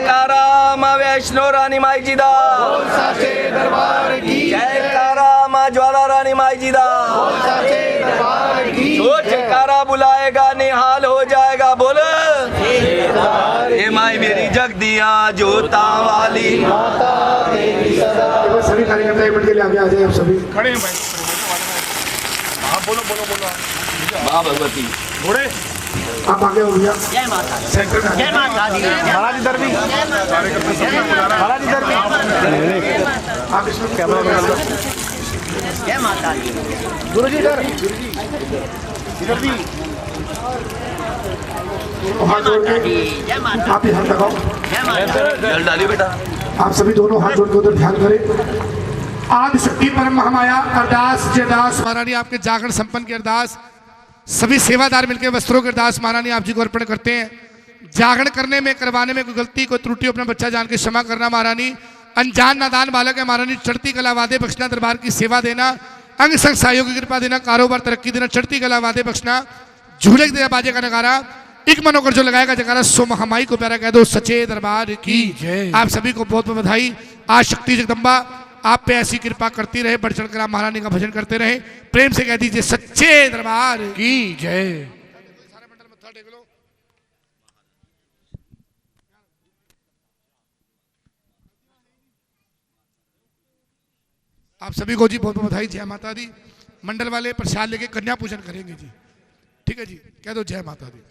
कारा माँ वैष्णो रानी माई जिदा जय कारा माँ ज्वाला रानी माई जिदा जयकारा बुलाएगा निहाल हो जाएगा बोल। हे माई मेरी जग दिया जोता वाली। सभी कार्यकर्ता एक मिनट के लिए आगे आ जाए। आप सभी खड़े हैं भाई। हाँ बोलो बोलो बोलो। माँ भगवती घोड़े आप आगे हो भैया। जय माता सेंटर में जय माता दी महाराज इधर भी महाराज इधर भी आप इसमें कैमरा बना दो। जय माता दी गुरु जी इधर इधर भी हाथ जोड़ के जय माता आप ही हाथ लगाओ। जय माता जल डाली बेटा। आप सभी दोनों हाथ जोड़ के उधर ध्यान करें। आदि शक्ति परम महामाया अरदास जयदास महारानी आपके जागरण संपन्न की अरदास सभी सेवादार मिलकर वस्त्रों की अरदास महारानी आप जी को अर्पण करते हैं। जागरण करने में करवाने में कोई गलती कोई त्रुटि अपना बच्चा जान के क्षमा करना महारानी। अनजान नादान बालक है महारानी चढ़ती कला वादे बख्शना दरबार की सेवा देना अंग संग सहयोग की कृपा देना कारोबार तरक्की देना चढ़ती कला वादे बख्शना झूले देना बाजे का नगारा एक मनोकर जो लगाएगा जगारा सो महामाई को प्यारा कह दो सचे दरबार की जय। आप सभी को बहुत बहुत बधाई। आज शक्ति जगदम्बा आप पे ऐसी कृपा करती रहे बढ़ चढ़कर आप महारानी का भजन करते रहे। प्रेम से कह दीजिए सच्चे दरबार की जय। आप सभी को जी बहुत बहुत बधाई। जय माता दी। मंडल वाले प्रसाद लेके कन्या पूजन करेंगे जी। ठीक है जी, कह दो जय माता दी।